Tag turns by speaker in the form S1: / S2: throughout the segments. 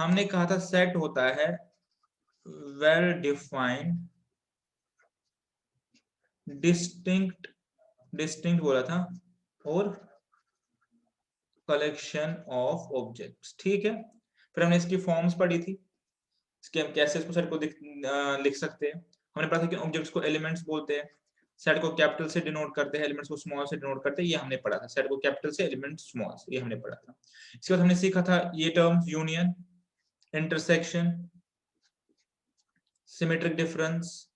S1: हमने कहा था सेट होता है वेल डिफाइंड डिस्टिंक्ट बोला था और कलेक्शन ऑफ ऑब्जेक्ट्स। ठीक है, फिर हमने इसकी फॉर्म्स पढ़ी थी, इसके हम कैसे इसको सेट को लिख सकते हैं। हमने पढ़ा था कि ऑब्जेक्ट्स को एलिमेंट्स बोलते हैं, सेट को कैपिटल से डिनोट करते हैं, एलिमेंट्स को स्मॉल से डिनोट करते हैं, ये हमने पढ़ा था। सेट को कैपिटल से, एलिमेंट स्मॉल से, ये हमने पढ़ा था। इसके बाद हमने सीखा था ये terms, union, intersection, symmetric difference,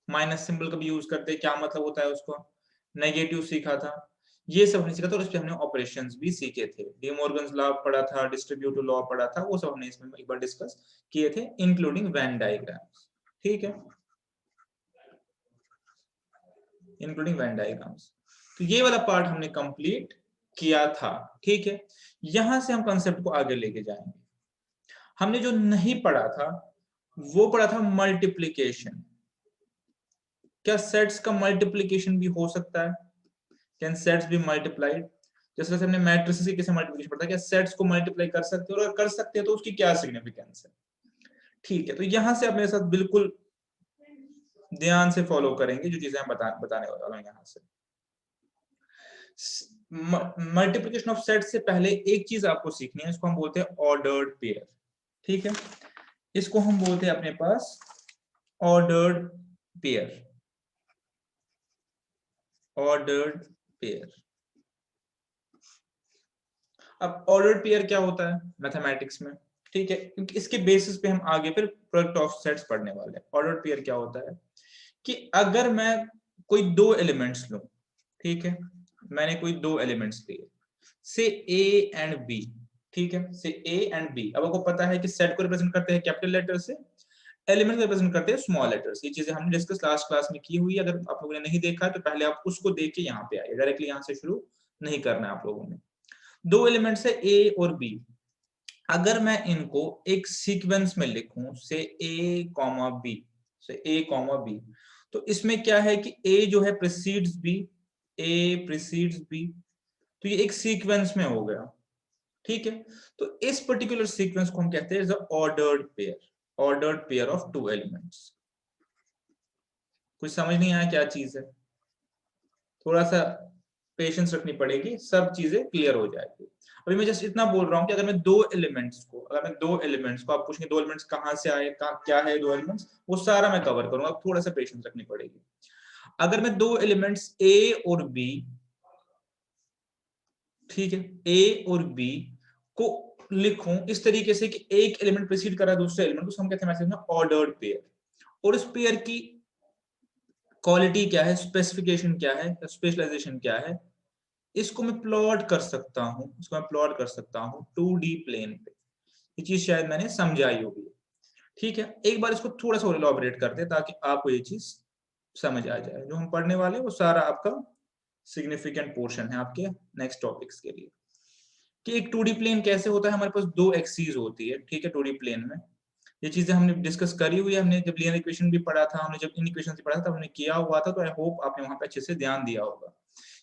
S1: minus symbol का भी यूज करते हैं, क्या मतलब होता है उसको, नेगेटिव सीखा था, ये सब हमने सीखा था। और इस पे हमने ऑपरेशंस भी सीखे थे, डी मॉर्गन्स लॉ पढ़ा था, डिस्ट्रीब्यूटिव लॉ पढ़ा था, वो सब हमने इसमें एक बार डिस्कस किए थे, इंक्लूडिंग वेन डायग्राम्स। ठीक है, इंक्लूडिंग वेन डायग्राम्स। तो ये वाला पार्ट हमने कंप्लीट किया था। ठीक है, यहां से हम कंसेप्ट को आगे लेके जाएंगे। हमने जो नहीं पढ़ा था वो पढ़ा था मल्टीप्लीकेशन। क्या सेट्स का मल्टीप्लीकेशन भी हो सकता है? Can sets be multiplied? जैसे हमने मैट्रिसेस की कैसे मल्टीप्लिकेशन पढ़ा था, क्या सेट्स को मल्टीप्लाई कर सकते हो, और अगर कर सकते हैं तो उसकी क्या सिग्निफिकेंस है? ठीक है, तो यहां से आप मेरे साथ बिल्कुल ध्यान से फॉलो करेंगे जो चीजें हम बताने वाला हूं। यहां से मल्टीप्लिकेशन ऑफ सेट से पहले एक चीज आपको सीखनी है, इसको हम बोलते हैं ऑर्डर्ड पेयर। ठीक है, इसको हम बोलते हैं अपने पास ऑर्डर्ड पेयर। Ordered pair. अब ऑर्डर्ड पेयर क्या होता है मैथमेटिक्स में? ठीक है, क्योंकि इसके बेसिस पे हम आगे फिर प्रोडक्ट ऑफ सेट्स पढ़ने वाले हैं। ऑर्डर्ड पेयर क्या होता है कि अगर मैं कोई दो एलिमेंट्स लूं, ठीक है, मैंने कोई दो एलिमेंट्स लिए, से ए एंड बी। ठीक है, से ए एंड बी। अब आपको पता है कि सेट को रिप्रेजेंट करते हैं कैपिटल लेटर से, एलिमेंट को रिप्रेजेंट करते हैं स्मॉल लेटर्स। ये चीजें हमने डिस्कस लास्ट क्लास में की हुई है, अगर आप लोगों ने नहीं देखा है तो पहले आप उसको देख के यहाँ पे आइए, डायरेक्टली यहाँ से शुरू नहीं करना है आप लोगों ने। दो एलिमेंट्स है ए और बी, अगर मैं इनको एक सीक्वेंस में लिखूं, से ए कॉमा बी, से ए कॉमा बी, तो इसमें क्या है कि ए जो है प्रीसीड्स बी, ए प्रीसीड्स बी, तो ये एक सीक्वेंस में हो गया। ठीक है, तो इस पर्टिकुलर सीक्वेंस को हम कहते हैं ordered pair, ordered pair of two elements. कुछ समझ नहीं आया क्या चीज है? थोड़ा सा पेशेंस रखनी पड़ेगी, सब चीजें क्लियर हो जाएगी। अभी मैं जस्ट इतना बोल रहा हूँ कि अगर मैं दो एलिमेंट्स को आप पूछेंगे दो एलिमेंट्स कहाँ से आए, क्या है दो एलिमेंट्स, वो सारा मैं कवर करूंगा। अब थोड़ा सा पेशेंस रखनी पड़ेगी। अगर मैं दो एलिमेंट्स ए और बी, ठीक है, ए और बी को लिखूं इस तरीके से कि एक एलिमेंट प्रीसीड कर रहा है दूसरे एलिमेंट को, हम कहते हैं ऑर्डर्ड पेयर। और इस पेयर की क्वालिटी क्या है, स्पेसिफिकेशन क्या है, स्पेशलाइजेशन क्या है, इसको मैं प्लॉट कर सकता हूं, इसको मैं प्लॉट कर सकता हूं 2D प्लेन पे। ये चीज शायद मैंने समझाई होगी। ठीक है, एक बार इसको थोड़ा सा और इलॉबरेट करते हैं ताकि आपको ये चीज समझ आ जाए। जो हम पढ़ने वाले हैं वो सारा आपका सिग्निफिकेंट पोर्शन है आपके नेक्स्ट टॉपिक्स के लिए। कि एक 2D प्लेन कैसे होता है, हमारे पास दो एक्सीज होती है। ठीक है, 2D प्लेन में ये चीजें हमने डिस्कस करी हुई है, हमने जब लीनियर इक्वेशन भी पढ़ा था, हमने जब इन इक्वेशन भी पढ़ा था, हमने किया हुआ था, तो आई होप आपने वहां पे अच्छे से ध्यान दिया होगा।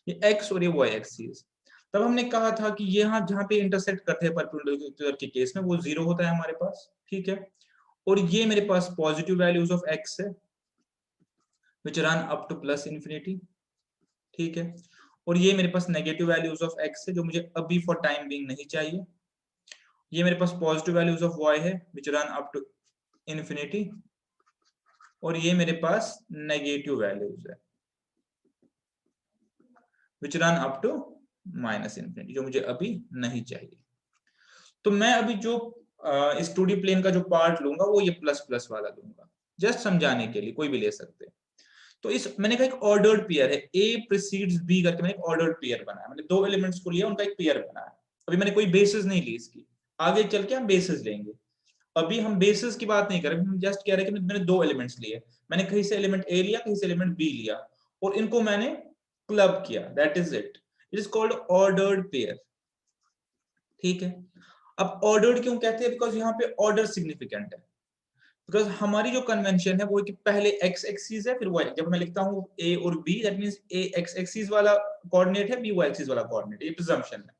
S1: ये एक्स और ये वाई एक्सीज, तब हमने कहा था कि यहाँ जहां पे इंटरसेक्ट करते हैं परपेंडिकुलर के केस में वो जीरो होता है हमारे पास। ठीक है, और ये मेरे पास पॉजिटिव वैल्यूज ऑफ एक्स है which run up two plus infinity. ठीक है, और ये मेरे पास नेगेटिव वैल्यूज ऑफ एक्स है जो मुझे अभी फॉर टाइम बीइंग नहीं चाहिए। ये मेरे पास पॉजिटिव वैल्यूज ऑफ वाई है which run up to infinity, और ये मेरे पास नेगेटिव वैल्यूज है which run up to minus infinity, जो मुझे अभी नहीं चाहिए। तो मैं अभी जो इस 2D प्लेन का जो पार्ट लूंगा वो ये प्लस प्लस वाला लूंगा, जस्ट समझाने के लिए, कोई भी ले सकते हैं। तो इस मैंने कहा एक ऑर्डर्ड पेयर है, ए प्रीसीड्स बी करके मैंने एक ऑर्डर्ड पेयर बनाया। मैंने दो एलिमेंट्स को लिया, उनका एक पेयर बनाया। अभी मैंने कोई बेसिस नहीं ली इसकी, आगे चल के हम बेसिस लेंगे। अभी हम बेसिस की बात नहीं कर रहे, हम जस्ट कह रहे हैं कि मैंने दो एलिमेंट्स लिए, मैंने कहीं से एलिमेंट ए लिया, कहीं से एलिमेंट बी लिया, और इनको मैंने क्लब किया, that is it is called ordered pair. ठीक है, अब ऑर्डर्ड क्यों कहते हैं? बिकॉज यहाँ पे ऑर्डर सिग्निफिकेंट है। बिकॉज हमारी जो कन्वेंशन है वो है कि पहले एक्स एक्सिस है, फिर वाई। जब मैं लिखता हूँ ए और B, that means A X axis वाला कोऑर्डिनेट है, बी वाई एक्सिस वाला कोऑर्डिनेट, ये प्रिजम्पशन है।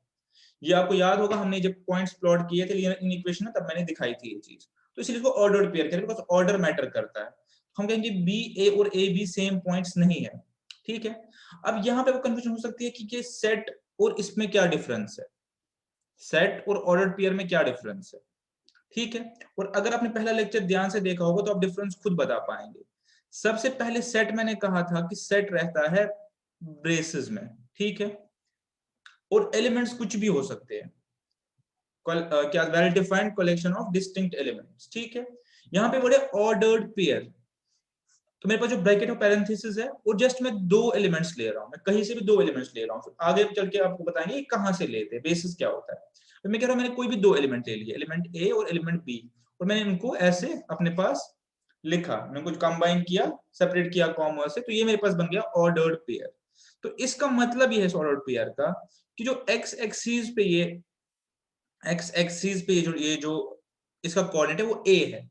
S1: ये आपको याद होगा, हमने जब पॉइंट्स प्लॉट किए थे इन इक्वेशन में, तब मैंने दिखाई थी ये चीज। तो इसलिए इसको ऑर्डर्ड पेयर कहते हैं, बिकॉज़ ऑर्डर मैटर करता है। हम कहेंगे बी ए और ए बी सेम पॉइंट्स नहीं है, ठीक है। अब यहाँ पे वो कंफ्यूजन हो सकती है कि ये सेट और इसमें क्या डिफरेंस है, सेट और ऑर्डर्ड पेयर में क्या डिफरेंस है, ठीक है। और अगर आपने पहला लेक्चर ध्यान से देखा होगा तो आप डिफरेंस खुद बता पाएंगे। सबसे पहले सेट मैंने कहा था कि सेट रहता है ब्रेसेस में, ठीक है, और एलिमेंट्स कुछ भी हो सकते हैं, क्या well defined collection of distinct elements, ठीक है। यहाँ पे बोले ऑर्डर्ड पेयर, तो मेरे पास जो ब्रैकेट और पैरेंथेसिस है वो जस्ट मैं दो एलिमेंट्स ले रहा हूँ, मैं कहीं से भी दो एलिमेंट्स ले रहा हूँ, आगे चल के आपको बताएंगे कहां से लेते हैं, बेसिस क्या होता है। तो मैं कह रहा हूँ मैंने कोई भी दो एलिमेंट ले लिए, एलिमेंट ए और एलिमेंट बी, और मैंने इनको ऐसे अपने पास लिखा, मैंने कुछ कंबाइन किया, सेपरेट किया कॉमा से, तो ये मेरे पास बन गया ऑर्डर्ड पेयर। तो इसका मतलब ये है ऑर्डर्ड पेयर का कि जो एक्स एक्सिस पे ये जो इसका कोऑर्डिनेट है वो ए है,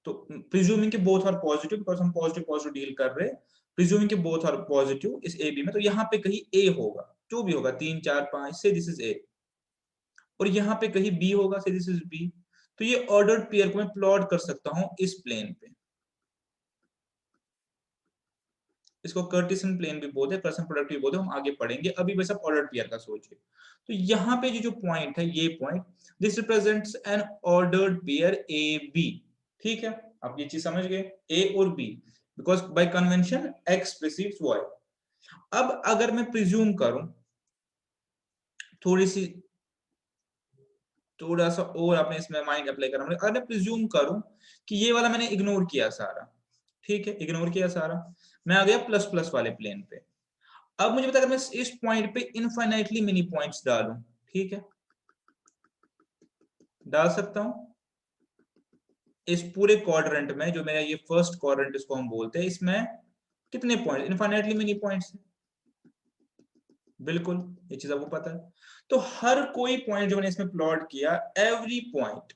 S1: तो प्रिज्यूमिंग के बोथ आर पॉजिटिव, बिकॉज़ हम पॉजिटिव पॉजिटिव डील कर रहे हैं, प्रिज्यूमिंग के बोथ आर पॉजिटिव इस ए बी में, तो यहाँ पे कहीं ए होगा, जो भी होगा 3 4 5 से दिस इज ए, और यहाँ पे कहीं बी होगा से दिस इज बी। तो ये ऑर्डर्ड पेयर को मैं प्लॉट कर सकता हूँ इस प्लेन पे, इसको कार्टेशियन प्लेन भी बोलते हैं, कर्सन प्रोडक्ट भी बोलते हैं, हम आगे पढ़ेंगे, अभी बस आप ऑर्डर्ड पेयर का सोचिए। तो यहाँ पे जो पॉइंट है, ये point, this represents an ordered pair A B, ठीक है। आप ये चीज समझ गए, ए और B, because by convention X precedes Y. अब अगर मैं प्रिज्यूम करूं, थोड़ा सा और आपने इसमें माइंड अप्लाई करना, अगर मैं प्रिज्यूम करूं कि ये वाला मैंने इग्नोर किया सारा, ठीक है, इग्नोर किया सारा, मैं आ गया प्लस प्लस वाले प्लेन पे। अब मुझे बता, अगर मैं इस पॉइंट पे इनफाइनाइटली मिनी पॉइंट्स डालूं, ठीक है, डाल सकता हूं इस पूरे क्वाड्रेंट में, जो मेरा ये फर्स्ट क्वाड्रेंट इसको हम बोलते हैं, इसमें कितने पॉइंट, इनफाइनाइटली मिनी पॉइंट्स, बिल्कुल, ये चीज आपको पता है। तो हर कोई पॉइंट जो मैंने इसमें प्लॉट किया, every point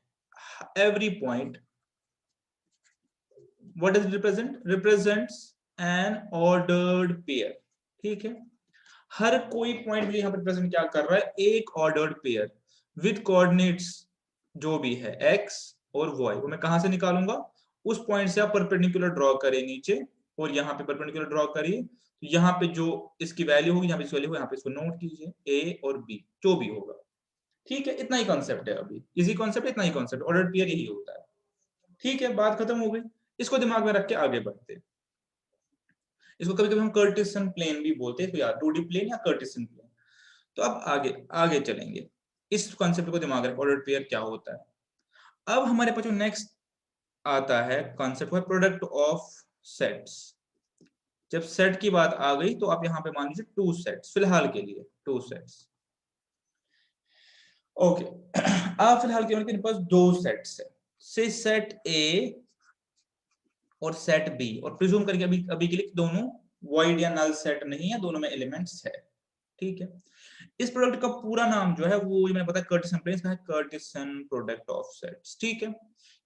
S1: what does represents an ordered pair, ठीक है। हर कोई पॉइंट मुझे यहाँ पर रिप्रेजेंट क्या कर रहा है, एक ऑर्डर्ड पेयर विद कोऑर्डिनेट्स जो भी है x और y, वो मैं कहां से निकालूंगा, उस पॉइंट से आप परपेंडिकुलर ड्रॉ करें नीचे, और यहाँ पे परपेंडिकुलर ड्रॉ करिए, तो यहाँ पे जो इसकी वैल्यू होगी, यहाँ पे इसकी वैल्यू होगी, यहाँ पे इसको नोट कीजिए, a और b जो भी होगा, ठीक है। इतना ही कॉन्सेप्ट है, अभी इजी कॉन्सेप्ट, इतना ही कॉन्सेप्ट, ऑर्डर्ड पेयर यही होता है, ठीक है। बात खत्म हो गई, इसको दिमाग में रख के आगे बढ़ते हैं। इसको कभी कभी हम कार्टेशियन प्लेन भी बोलते हैं, तो यार 2D प्लेन या कार्टेशियन प्लेन। तो अब आगे आगे चलेंगे, इस कॉन्सेप्ट को दिमाग रखें, ऑर्डर्ड पेयर क्या होता है। अब हमारे पास जो नेक्स्ट आता है कॉन्सेप्ट है प्रोडक्ट ऑफ सेट्स। जब सेट की बात आ गई तो आप यहाँ पे मान लीजिए 2 सेट्स, फिलहाल के लिए 2 सेट्स, ओके। अब फिलहाल के लिए पास 2 सेट्स है, से सेट ए और सेट बी, और प्रिज्यूम करके अभी अभी के लिए दोनों वॉइड या नल सेट नहीं है, दोनों में एलिमेंट्स है, ठीक है। इस प्रोडक्ट का पूरा नाम जो है वो मैंने पता कार्टेशियन प्लेन का है, कार्टेशियन प्रोडक्ट ऑफ सेट्स, ठीक है।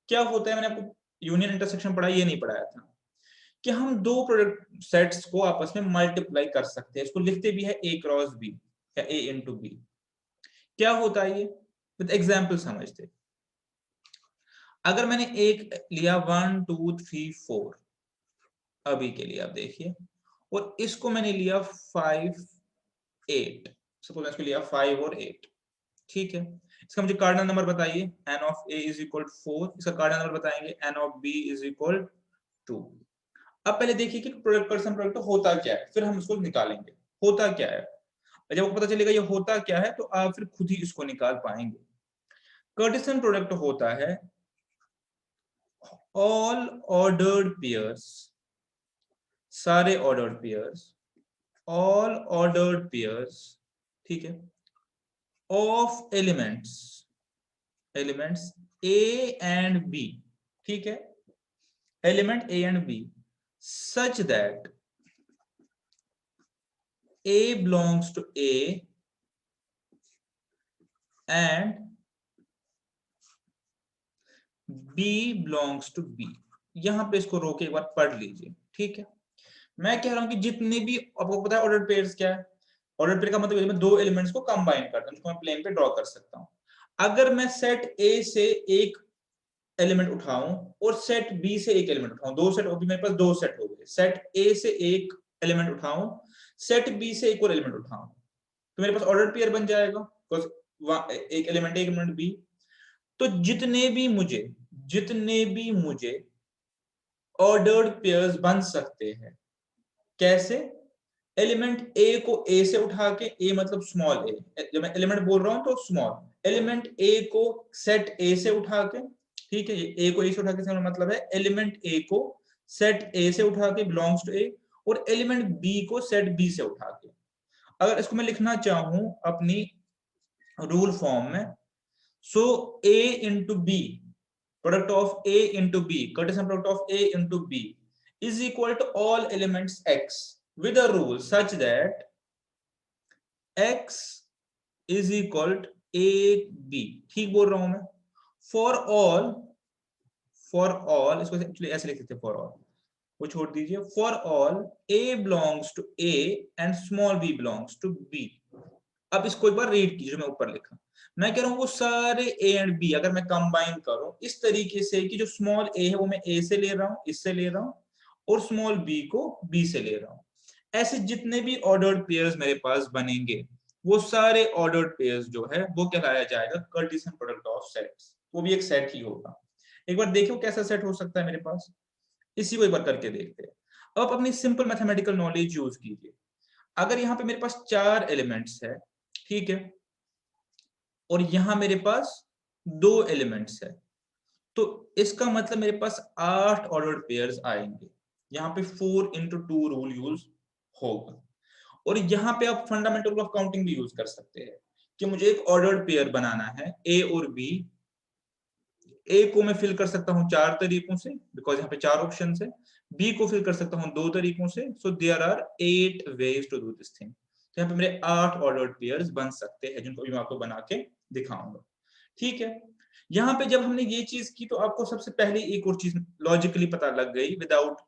S1: क्या होता है, मैंने आपको यूनियन इंटरसेक्शन पढ़ा, ये नहीं पढ़ाया था कि हम दो प्रोडक्ट सेट्स को आपस में मल्टीप्लाई कर सकते हैं, इसको लिखते भी है ए क्रॉस बी या ए इनटू बी। क्या होता है ये, विद एग्जांपल समझते। अगर मैंने एक लिया 1 2 3 4, अभी के लिए आप देखिए, और इसको मैंने लिया 5 8, सपोज मैं इसको लिया 5 और 8, ठीक है। इसका मुझे कार्डिनल नंबर बताइए, n of a is equal 4, इसका कार्डिनल नंबर बताएंगे n of b is equal 2। अब पहले देखिए कि प्रोडक्ट पर्सन प्रोडक्ट होता क्या है, फिर हम इसको निकालेंगे होता क्या है। जब आपको पता चलेगा ये होता क्या है, तो आप फिर खुद ही इसको निकाल पाएंगे। कार्टेशियन प्रोडक्ट होता है ऑल ऑर्डर्ड पेयर्स, सारे ordered pairs, all ordered pairs, ठीक है, of elements a and b, ठीक है, element a and b such that a belongs to a and b belongs to b। यहां पे इसको रोके एक बार पढ़ लीजिए, ठीक है। मैं कह रहा हूं कि जितने भी, आपको पता है ऑर्डर्ड पेयर्स क्या है, ऑर्डर पेयर का मतलब मैं दो एलिमेंट्स को कंबाइन करता हूं, जिसको मैं प्लेन पे ड्रॉ कर सकता हूं। अगर मैं सेट ए से एक एलिमेंट उठाऊं और सेट बी से एक एलिमेंट उठाऊं, दो सेट, अभी मेरे पास दो सेट हो गए, सेट ए से एक एलिमेंट उठाऊं, सेट बी से एक और एलिमेंट उठाऊं, तो मेरे पास ऑर्डर पेयर बन जाएगा, बिकॉज एक एलिमेंट बी। तो जितने भी मुझे ऑर्डर्ड पेयर्स बन सकते हैं, कैसे? एलिमेंट ए को ए से उठा के, ए मतलब स्मॉल ए, जब मैं एलिमेंट बोल रहा हूं तो स्मॉल एलिमेंट ए को सेट ए से उठा के, ठीक है, ए को ए से उठा के मतलब है एलिमेंट ए को सेट ए से उठा के बिलोंग्स टू ए, और एलिमेंट बी को सेट बी से उठा के। अगर इसको मैं लिखना चाहूं अपनी रूल फॉर्म में, so A into B, product of A into B, Cartesian product of A into B is equal to all elements X with a rule such that X is equal to A B। ठीक बोल रहा हूं मैं? For all इसको actually ऐसे लिख सकते हैं, for all, वो छोड़ दीजिए, for all A belongs to A and small b belongs to B। अब इसको एक बार रीड कीजिए, मैं ऊपर लिखा, मैं कह रहा हूं वो सारे ए एंड बी अगर मैं कंबाइन करूं इस तरीके से कि जो स्मॉल ए है वो मैं ए से ले रहा हूं, इससे ले रहा हूं, और स्मॉल बी को बी से ले रहा हूं, ऐसे जितने भी ऑर्डर्ड पेयर्स मेरे पास बनेंगे वो सारे ऑर्डर्ड पेयर्स जो है वो कहलाया जाएगा कार्टेशियन प्रोडक्ट ऑफ सेट्स। वो भी एक सेट ही होगा। एक बार देखियो कैसा सेट हो सकता है मेरे पास, इसी को एक बार करके देखते हैं। अब अपनी सिंपल मैथमेटिकल नॉलेज यूज कीजिए। अगर यहाँ पे मेरे पास 4 एलिमेंट्स है, ठीक है, और यहां मेरे पास 2 एलिमेंट्स है, तो इसका मतलब मेरे पास 8 ऑर्डर्ड पेयर्स आएंगे। यहाँ पे 4 into 2 रूल यूज होगा। और यहाँ पे आप फंडामेंटल ऑफ काउंटिंग भी यूज कर सकते हैं कि मुझे एक ऑर्डर्ड पेयर बनाना है ए और बी। ए को मैं फिल कर सकता हूं 4 तरीकों से, बिकॉज यहाँ पे 4 ऑप्शन है। बी को फिल कर सकता हूं 2 तरीकों से, so there are 8 ways to do this thing. तो यहाँ पे मेरे 8 ऑर्डर्ड पेयर्स बन सकते हैं, जिनको मैं आपको बना के दिखाऊंगा। ठीक है, यहाँ पे जब हमने ये चीज की तो आपको सबसे पहले एक और चीज लॉजिकली पता लग गई विदाउट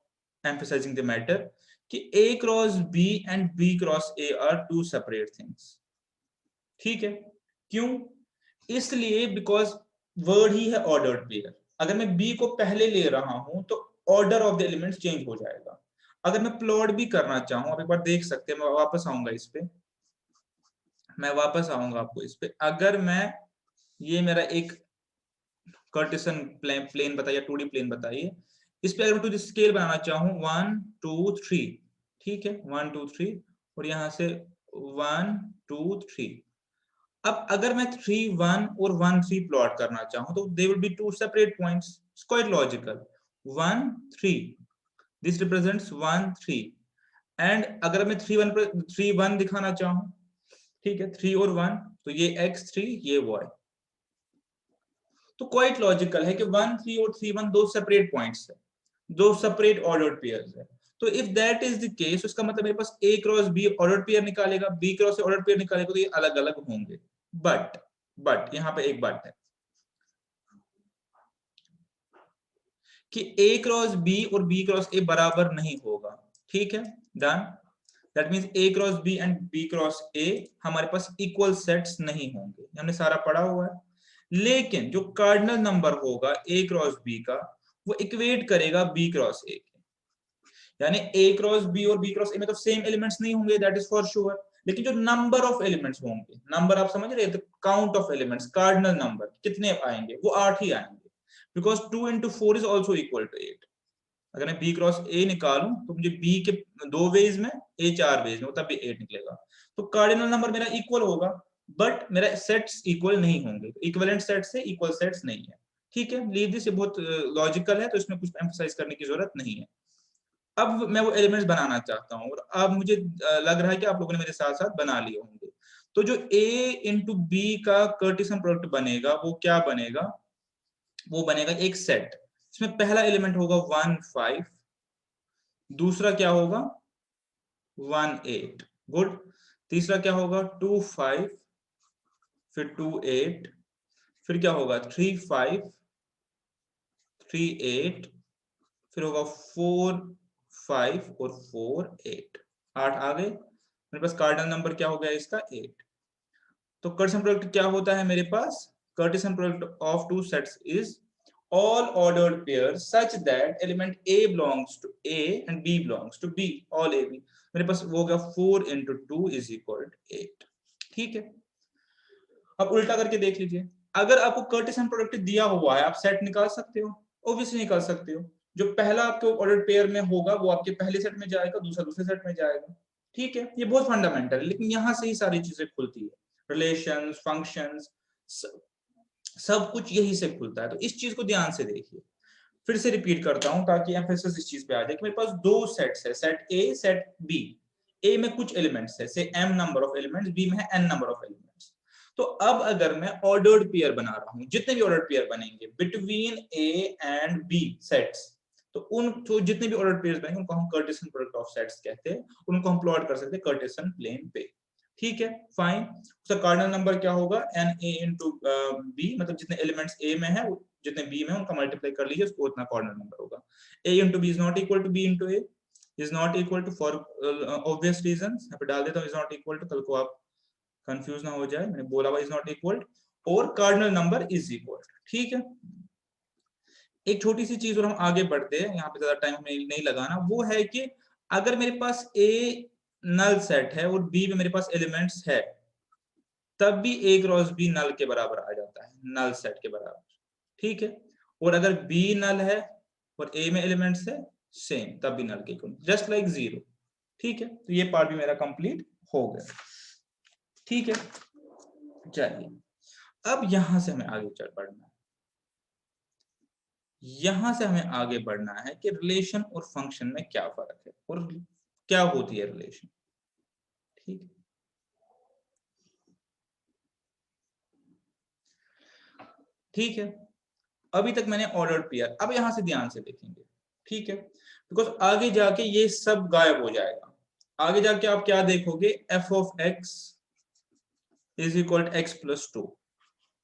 S1: एम्फसाइजिंग द मैटर, कि A cross B and B cross A are 2 separate things. ठीक है, क्यों? इसलिए बिकॉज वर्ड ही है ऑर्डर्ड पेयर। अगर मैं बी को पहले ले रहा हूं तो order of the elements change हो जाएगा। अगर मैं प्लॉट भी करना चाहूं, आप एक बार देख सकते हैं, मैं वापस आऊंगा इस पे, आपको इस पे। अगर मैं, ये मेरा एक कार्टेशियन प्लेन बताइए, 2D प्लेन बताइए, इस पे अगर मैं स्केल बनाना चाहूं 1 2 3, ठीक है, 1 2 3, और यहां से 1 2 3। अब अगर मैं 3 1 और 1 3 प्लॉट करना चाहूं तो they will be 2 separate points. It's quite logical. 1 3, this represents 1 3, and अगर मैं 3 1 पर 3 1 दिखाना चाहूं, ठीक है, 3 और 1, तो ये x3 ये y। तो क्वाइट लॉजिकल है कि 1 3 और 3 1 दो सेपरेट पॉइंट्स है, दो सेपरेट ऑर्डर्ड पेयर्स है। तो if that is the case, इसका मतलब मेरे पास a cross b ordered pair निकालेगा, b क्रॉस ऑर्डर्ड पेयर निकालेगा, तो ये अलग अलग होंगे। बट यहाँ पे एक बात है कि a क्रॉस b और b क्रॉस a बराबर नहीं होगा। ठीक है, done. That means a cross b and b cross a हमारे पास इक्वल सेट्स नहीं होंगे, हमने सारा पढ़ा हुआ है। लेकिन जो कार्डिनल नंबर होगा a क्रॉस b का, वो इक्वेट करेगा b क्रॉस a के, यानी a क्रॉस b और b क्रॉस a में तो सेम एलिमेंट्स नहीं होंगे, दैट इज फॉर श्योर, लेकिन जो नंबर ऑफ एलिमेंट्स होंगे, नंबर आप समझ रहे हैं, count of elements, cardinal number कितने आएंगे, वो 8 ही आएंगे, because 2 into 4 is also equal to 8। अगर मैं b क्रॉस a निकालूं तो मुझे b के 2 वेज में, a 4 वेज में, तब भी 8 निकलेगा। तो कार्डिनल नंबर मेरा इक्वल होगा, बट मेरा सेट्स इक्वल नहीं होंगे, इक्विवेलेंट सेट्स से इक्वल सेट्स नहीं है। ठीक है, लीव दिस, ये बहुत लॉजिकल है, तो इसमें कुछ एम्फसाइज करने की जरूरत नहीं है। अब मैं वो एलिमेंट्स बनाना चाहता हूँ, और अब मुझे लग रहा है कि आप लोगों ने मेरे साथ साथ बना लिए होंगे। तो जो a इंटू बी का कार्टेशियन प्रोडक्ट बनेगा वो क्या बनेगा? वो बनेगा एक सेट। इसमें पहला एलिमेंट होगा 1 5, दूसरा क्या होगा 1 8, गुड। तीसरा क्या होगा 2 5, फिर 2 8, फिर क्या होगा 3 5 3 8, फिर होगा 4 5 और 4 8। 8 आ गए। मेरे पास कार्डिनल नंबर क्या हो गया इसका 8। तो कार्टेशियन प्रोडक्ट क्या होता है मेरे पास, Cartesian product of two sets is all ordered pairs such that element A belongs to A and B belongs to B, all AB। मेरे पास वो हो गया 4 into 2 is equal to 8। ठीक है, अब उल्टा करके देख लीजिए, अगर आपको कार्टेशियन प्रोडक्ट दिया हुआ है आप सेट निकाल सकते हो, ऑब्वियसली निकाल सकते हो। जो पहला आपके ऑर्डर्ड पेयर में होगा वो आपके पहले सेट में जाएगा, दूसरा दूसरे सेट में जाएगा। ठीक है, ये बहुत फंडामेंटल है, लेकिन यहां से ही सारी चीजें खुलती है, रिलेशंस, फंक्शंस, सब कुछ यही से खुलता है। तो इस चीज को ध्यान से देखिए, फिर से रिपीट करता हूं ताकि एम्फेसिस इस चीज पे आ जाए कि मेरे पास दो सेट्स है, set A set B. A में कुछ एलिमेंट्स है, say m number of elements, B में है n नंबर ऑफ एलिमेंट्स। तो अब अगर मैं ऑर्डर्ड पेयर बना रहा हूं, जितने भी ऑर्डर्ड पेयर बनेंगे between A and B sets, तो उन तो जितने भी ऑर्डर्ड पेयर्स बनेंगे उनको हम कार्टेशियन प्रोडक्ट ऑफ सेट्स कहते हैं, उनको हम प्लॉट कर सकते हैं कार्टेशियन प्लेन पे। ठीक है, फाइन। उसका कार्डिनल नंबर क्या होगा, एन ए इंटू बी, मतलब जितने एलिमेंट्स ए में है जितने बी में उनका मल्टीप्लाई कर लीजिए, उसको उतना कार्डिनल नंबर होगा। A into B is not equal to B into A, is not equal to, for obvious reasons यहाँ पे डाल देता हूँ, इज नॉट इक्वल टू, कल को आप कंफ्यूज ना हो जाए, मैंने बोला हुआ इज नॉट इक्वल, और कार्डिनल नंबर इज इक्वल। ठीक है, एक छोटी सी चीज और हम आगे बढ़ते हैं, यहाँ पे ज्यादा टाइम नहीं लगाना, वो है कि अगर मेरे पास ए नल सेट है और बी में मेरे पास एलिमेंट्स है, तब भी ए क्रॉस बी नल के बराबर आ जाता है, नल सेट के बराबर। ठीक है, और अगर बी नल है और ए में एलिमेंट्स है सेम, तब भी नल के इक्वल, जस्ट लाइक 0। ठीक है, तो ये पार्ट भी मेरा कंप्लीट हो गया। ठीक है, चलिए अब यहां से हमें आगे चल बढ़ना है, यहां से हमें आगे बढ़ना है कि रिलेशन और फंक्शन में क्या फर्क है और क्या होती है रिलेशन। ठीक है, ठीक है, अभी तक मैंने ऑर्डर्ड पेयर, अब यहां से ध्यान से देखेंगे। ठीक है, बिकॉज आगे जाके ये सब गायब हो जाएगा, आगे जाके आप क्या देखोगे, F of X is equal to X plus 2,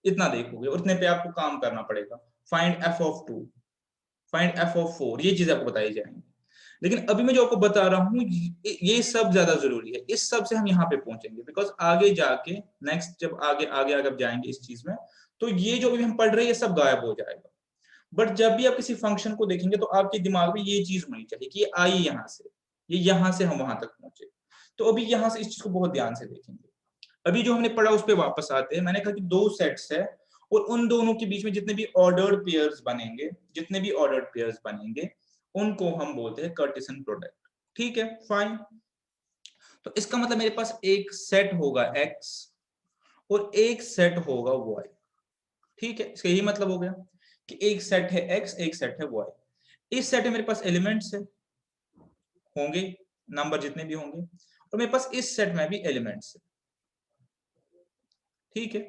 S1: इतना देखोगे, उतने पे आपको काम करना पड़ेगा। Find F of 2, find F of 4, ये चीज आपको बताई जाएंगी। लेकिन अभी मैं जो आपको बता रहा हूँ ये सब ज्यादा जरूरी है, इस सब से हम यहाँ पे पहुंचेंगे, बिकॉज आगे जाके नेक्स्ट जब आगे आगे आगे जाएंगे इस चीज में, तो ये जो भी हम पढ़ रहे हैं ये सब गायब हो जाएगा। बट जब भी आप किसी फंक्शन को देखेंगे तो आपके दिमाग में ये चीज होनी चाहिए कि ये आई यहाँ से, ये यहाँ से हम वहां तक पहुंचे। तो अभी यहाँ से इस चीज को बहुत ध्यान से देखेंगे। अभी जो हमने पढ़ा उस पर वापस आते हैं, मैंने कहा कि दो सेट्स है और उन दोनों के बीच में जितने भी ऑर्डर्ड पेयर्स बनेंगे, जितने भी ऑर्डर्ड पेयर्स बनेंगे उनको हम बोलते हैं कार्टेशियन प्रोडक्ट। ठीक है, फाइन। तो इसका मतलब मेरे पास एक सेट होगा x और एक सेट होगा y। ठीक है, इसका यही मतलब हो गया कि एक सेट है x, एक सेट है y। इस सेट में मेरे पास एलिमेंट्स है, होंगे नंबर जितने भी होंगे, और मेरे पास इस सेट में भी एलिमेंट्स है। ठीक है,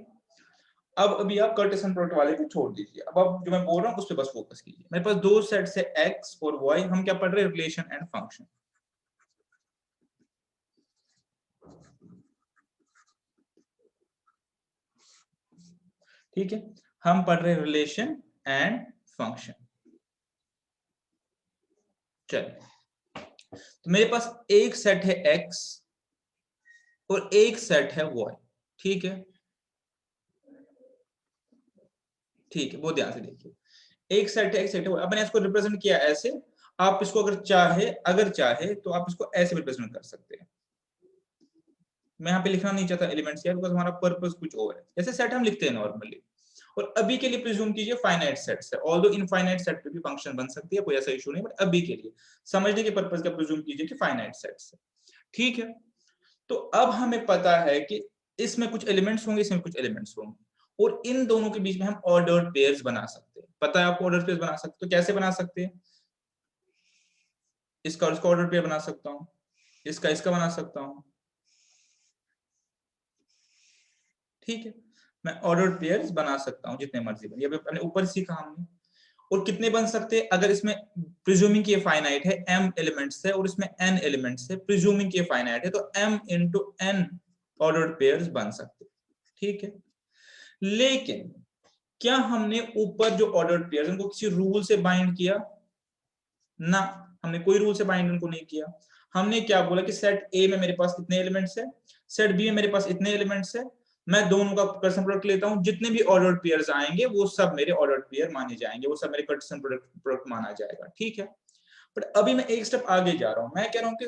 S1: अब अभी आप कार्टेशियन प्रोडक्ट वाले को छोड़ दीजिए, अब आप जो मैं बोल रहा हूँ उस पर बस फोकस कीजिए। मेरे पास दो सेट्स है x और y, हम क्या पढ़ रहे हैं, रिलेशन एंड फंक्शन। ठीक है, हम पढ़ रहे हैं रिलेशन एंड फंक्शन। चलिए, तो मेरे पास एक सेट है x और एक सेट है y। ठीक है, ठीक है, बहुत ध्यान से देखिए, एक सेट है, एक सेट है, अब मैंने इसको रिप्रेजेंट किया ऐसे। आप इसको अगर चाहे तो आप इसको ऐसे रिप्रेजेंट कर सकते हैं। मैं यहाँ पे लिखना नहीं चाहता एलिमेंट्स यार, बिकॉज़ हमारा पर्पस कुछ और है, जैसे सेट हम लिखते हैं नॉर्मली। और अभी के लिए प्रिज्यूम कीजिए फाइनाइट सेट्स है, ऑल्दो इनफाइनाइट सेट पे भी फंक्शन बन सकती है, कोई ऐसा इशू नहीं, बट अभी के लिए समझने के पर्पस का प्रिज्यूम कीजिए कि फाइनाइट सेट्स है। ठीक है, तो अब हमें पता है कि इसमें कुछ एलिमेंट्स होंगे, इसमें कुछ एलिमेंट्स होंगे, और इन दोनों के बीच में हम ऑर्डर्ड पेयर्स बना सकते हैं। पता है आपको ऑर्डर्ड पेयर्स बना सकते, तो कैसे बना सकते हैं, इसका और इसका ऑर्डर पेयर बना सकता हूं, इसका इसका बना सकता हूं। ठीक है, मैं ऑर्डर पेयर्स बना सकता हूं जितने मर्जी बने, ये अपने ऊपर सीखा हमने। और कितने बन सकते हैं, अगर इसमें प्रिज्यूमिंग की फाइनाइट है, m एलिमेंट्स है और इसमें n एलिमेंट्स है, प्रिज्यूमिंग की फाइनाइट है, तो m into n ordered pairs बन सकते हैं। ठीक है, लेकिन क्या हमने ऊपर जो ऑर्डर्ड पेयर्स उनको किसी रूल से बाइंड किया ना, हमने कोई रूल से बाइंड उनको नहीं किया। हमने क्या बोला कि सेट ए में मेरे पास इतने एलिमेंट्स है, सेट बी में मेरे पास इतने एलिमेंट्स है, मैं दोनों का कर्सन प्रोडक्ट लेता हूं, जितने भी ऑर्डर्ड पेयर्स आएंगे वो सब मेरे ऑर्डर्ड पेयर माने जाएंगे, वो सब मेरे कर्सन प्रोडक्ट माना जाएगा, ठीक है। बट अभी मैं एक स्टेप आगे जा रहा हूं, मैं कह रहा हूं कि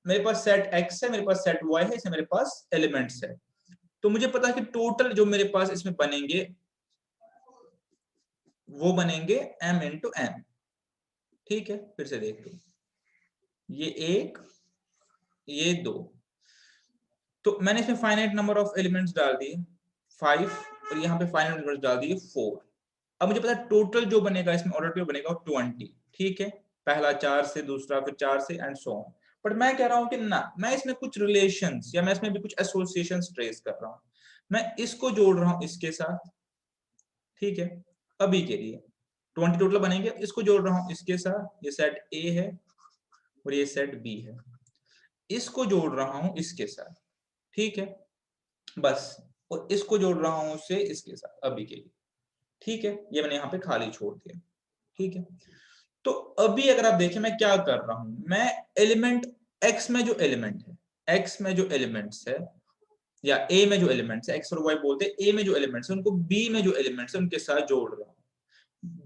S1: मेरे पास सेट एक्स है, मेरे पास सेट वाई है, इसमें मेरे पास एलिमेंट्स है, तो मुझे पता है कि टोटल जो मेरे पास इसमें बनेंगे वो बनेंगे m इंटू n, ठीक है। फिर से देख लो, ये एक, ये दो, तो मैंने इसमें फाइनाइट नंबर ऑफ एलिमेंट्स डाल दिए 5 और यहाँ पे फाइनाइट नंबर डाल दिए 4। अब मुझे पता है टोटल जो बनेगा इसमें ऑर्डर पे बनेगा 20, ठीक है। पहला 4 से, दूसरा फिर 4 से एंड सो ऑन। बट मैं कह रहा हूं कि ना, मैं इसमें कुछ रिलेशंस या मैं इसमें भी कुछ एसोसिएशंस ट्रेस कर रहा हूं, मैं इसको जोड़ रहा हूं इसके साथ, ठीक है। अभी के लिए 20 टोटल बनेंगे, इसको जोड़ रहा हूं इसके साथ, ये सेट ए है और ये सेट बी है, इसको जोड़ रहा हूं इसके साथ, ठीक है, बस। और इसको जोड़ रहा हूं उससे इसके साथ अभी के लिए, ठीक है। ये मैंने यहाँ पे खाली छोड़ दिया, ठीक है। तो अभी अगर आप देखें मैं क्या कर रहा हूं, मैं एलिमेंट एक्स में जो एलिमेंट है, एक्स में जो एलिमेंट्स है या ए में जो एलिमेंट्स है, एक्स और वाई बोलते हैं, ए में जो एलिमेंट्स है उनको बी में जो एलिमेंट्स है उनके साथ जोड़ रहा हूं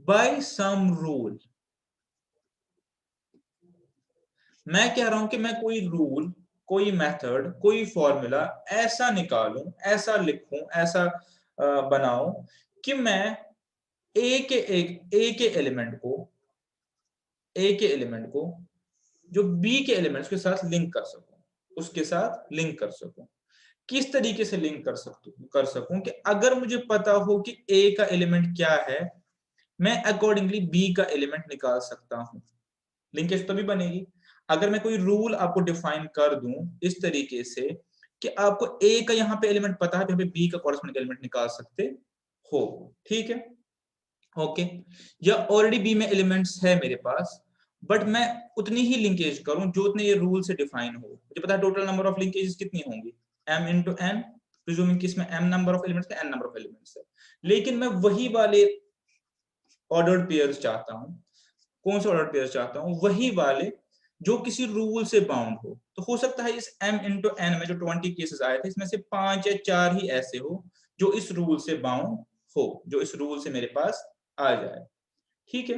S1: बाय सम रूल। मैं कह रहा हूं कि मैं कोई रूल, कोई मेथड, कोई फॉर्मूला ऐसा निकालूं, ऐसा लिखूं, ऐसा बनाऊं कि मैं ए के एलिमेंट को, ए के एलिमेंट को जो बी के एलिमेंट्स के साथ लिंक कर सकूं, उसके साथ लिंक कर सकूं। किस तरीके से लिंक कर सकूं कि अगर मुझे पता हो कि ए का एलिमेंट क्या है, मैं अकॉर्डिंगली बी का एलिमेंट निकाल सकता हूं। लिंकेज तभी बनेगी अगर मैं कोई रूल आपको डिफाइन कर दूं इस तरीके से कि आपको ए का यहाँ पे एलिमेंट पता है, तो बी का कॉरेस्पॉन्डिंग एलिमेंट निकाल सकते हो, ठीक है, ओके। या ऑलरेडी बी में एलिमेंट्स है मेरे पास, बट मैं उतनी ही लिंकेज करूं जो उतने ये रूल से डिफाइन हो। मुझे पता है टोटल नंबर ऑफ लिंकेजेस कितनी होंगी, m इंटू n, प्रिज्यूमिंग कि इसमें m नंबर ऑफ एलिमेंट्स है, n नंबर ऑफ एलिमेंट्स है, लेकिन मैं वही वाले ऑर्डर्ड पेयर्स चाहता हूं। कौन से ऑर्डर पेयर चाहता हूं, वही वाले जो किसी रूल से बाउंड हो। तो हो सकता है इस m इंटू n में जो 20 केसेस आए थे इसमें से 5 या 4 ही ऐसे हो जो इस रूल से बाउंड हो, जो इस रूल से मेरे पास आ जाए, ठीक है।